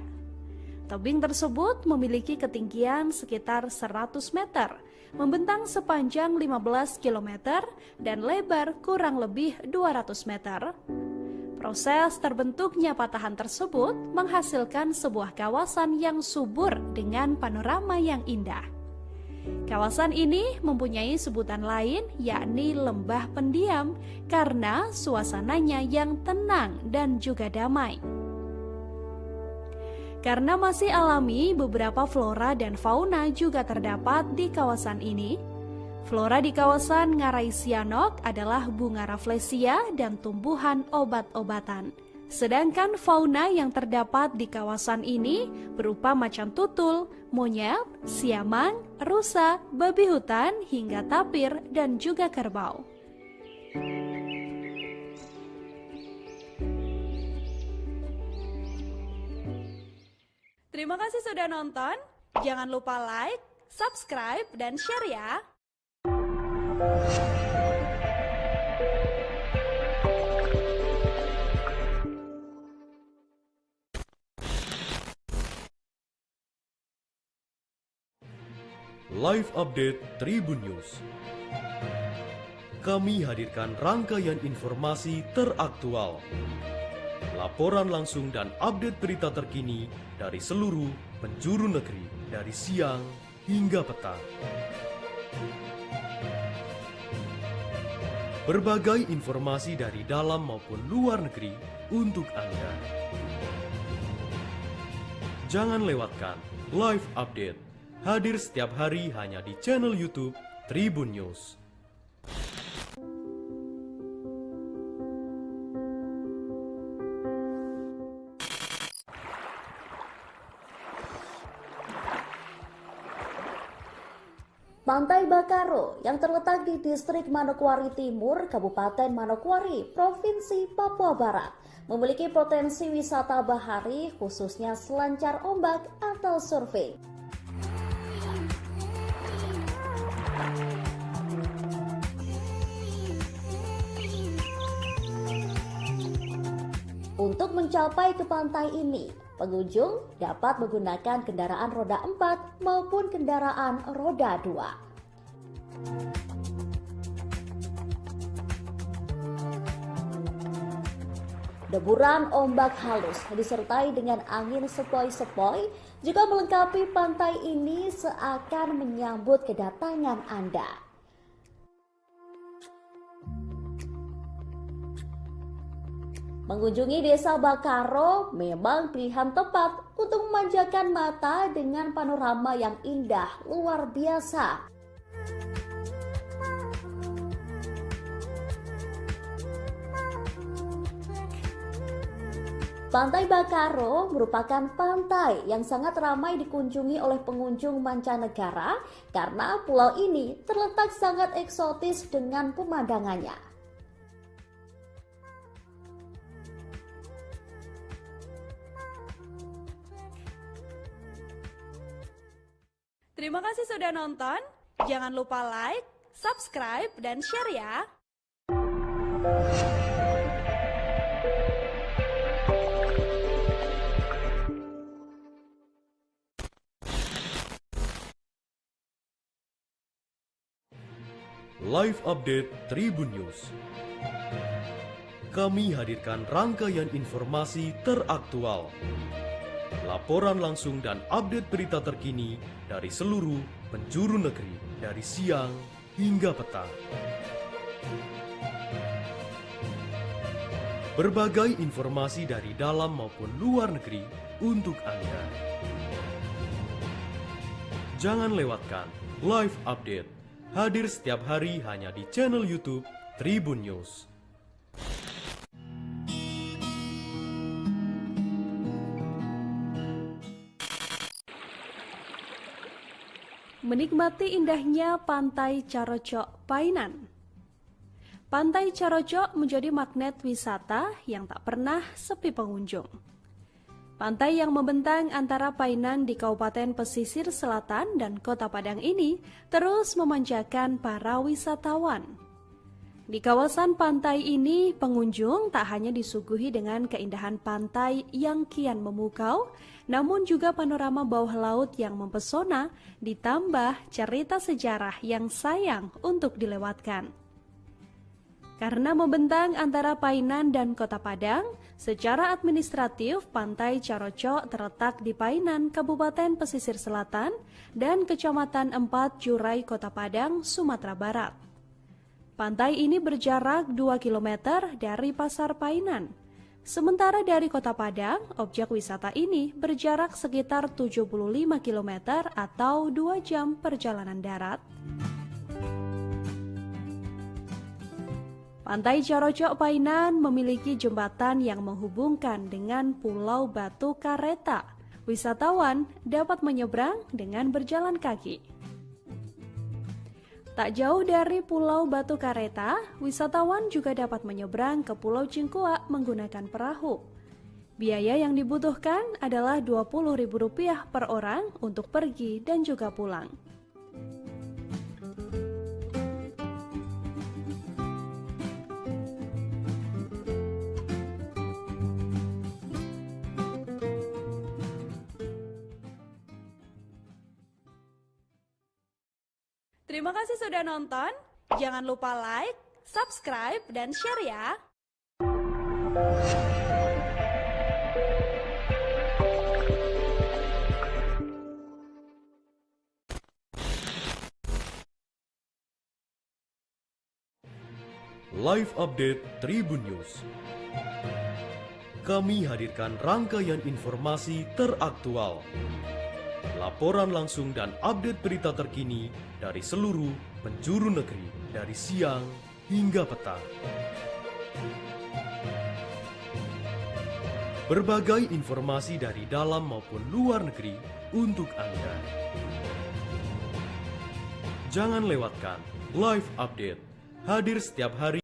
Tebing tersebut memiliki ketinggian sekitar 100 meter, membentang sepanjang 15 km dan lebar kurang lebih 200 meter. Proses terbentuknya patahan tersebut menghasilkan sebuah kawasan yang subur dengan panorama yang indah. Kawasan ini mempunyai sebutan lain yakni lembah pendiam karena suasananya yang tenang dan juga damai. Karena masih alami, beberapa flora dan fauna juga terdapat di kawasan ini. Flora di kawasan Ngarai Sianok adalah bunga rafflesia dan tumbuhan obat-obatan. Sedangkan fauna yang terdapat di kawasan ini berupa macan tutul, monyet, siamang, rusa, babi hutan, hingga tapir dan juga kerbau. Terima kasih sudah nonton. Jangan lupa like, subscribe, dan share ya. Live Update Tribun News. Kami hadirkan rangkaian informasi teraktual, laporan langsung dan update berita terkini dari seluruh penjuru negeri, dari siang hingga petang. Berbagai informasi dari dalam maupun luar negeri untuk Anda. Jangan lewatkan Live Update. Hadir setiap hari hanya di channel YouTube Tribun News. Pantai Bakaro yang terletak di distrik Manokwari Timur, Kabupaten Manokwari, Provinsi Papua Barat, memiliki potensi wisata bahari khususnya selancar ombak atau surfing. Untuk mencapai ke pantai ini, pengunjung dapat menggunakan kendaraan roda 4 maupun kendaraan roda 2. Deburan ombak halus disertai dengan angin sepoi-sepoi juga melengkapi pantai ini seakan menyambut kedatangan Anda. Mengunjungi Desa Bakaro memang pilihan tepat untuk memanjakan mata dengan panorama yang indah luar biasa. Pantai Bakaro merupakan pantai yang sangat ramai dikunjungi oleh pengunjung mancanegara karena pulau ini terletak sangat eksotis dengan pemandangannya. Terima kasih sudah nonton. Jangan lupa like, subscribe, dan share ya. Live Update Tribun News. Kami hadirkan rangkaian informasi teraktual, laporan langsung dan update berita terkini dari seluruh penjuru negeri, dari siang hingga petang. Berbagai informasi dari dalam maupun luar negeri untuk Anda. Jangan lewatkan Live Update. Hadir setiap hari hanya di channel YouTube Tribun News. Menikmati indahnya Pantai Carocok Painan. Pantai Carocok menjadi magnet wisata yang tak pernah sepi pengunjung. Pantai yang membentang antara Painan di Kabupaten Pesisir Selatan dan Kota Padang ini terus memanjakan para wisatawan. Di kawasan pantai ini, pengunjung tak hanya disuguhi dengan keindahan pantai yang kian memukau, namun juga panorama bawah laut yang mempesona, ditambah cerita sejarah yang sayang untuk dilewatkan. Karena membentang antara Painan dan Kota Padang, secara administratif Pantai Carocok terletak di Painan, Kabupaten Pesisir Selatan, dan Kecamatan 4 Jurai, Kota Padang, Sumatera Barat. Pantai ini berjarak 2 km dari Pasar Painan. Sementara dari Kota Padang, objek wisata ini berjarak sekitar 75 km atau 2 jam perjalanan darat. Pantai Carocok Painan memiliki jembatan yang menghubungkan dengan Pulau Batu Kareta. Wisatawan dapat menyeberang dengan berjalan kaki. Tak jauh dari Pulau Batu Kareta, wisatawan juga dapat menyeberang ke Pulau Cingkuak menggunakan perahu. Biaya yang dibutuhkan adalah Rp20.000 per orang untuk pergi dan juga pulang. Terima kasih sudah nonton. Jangan lupa like, subscribe, dan share ya. Live Update Tribun News. Kami hadirkan rangkaian informasi teraktual, laporan langsung dan update berita terkini dari seluruh penjuru negeri, dari siang hingga petang. Berbagai informasi dari dalam maupun luar negeri untuk Anda. Jangan lewatkan Live Update. Hadir setiap hari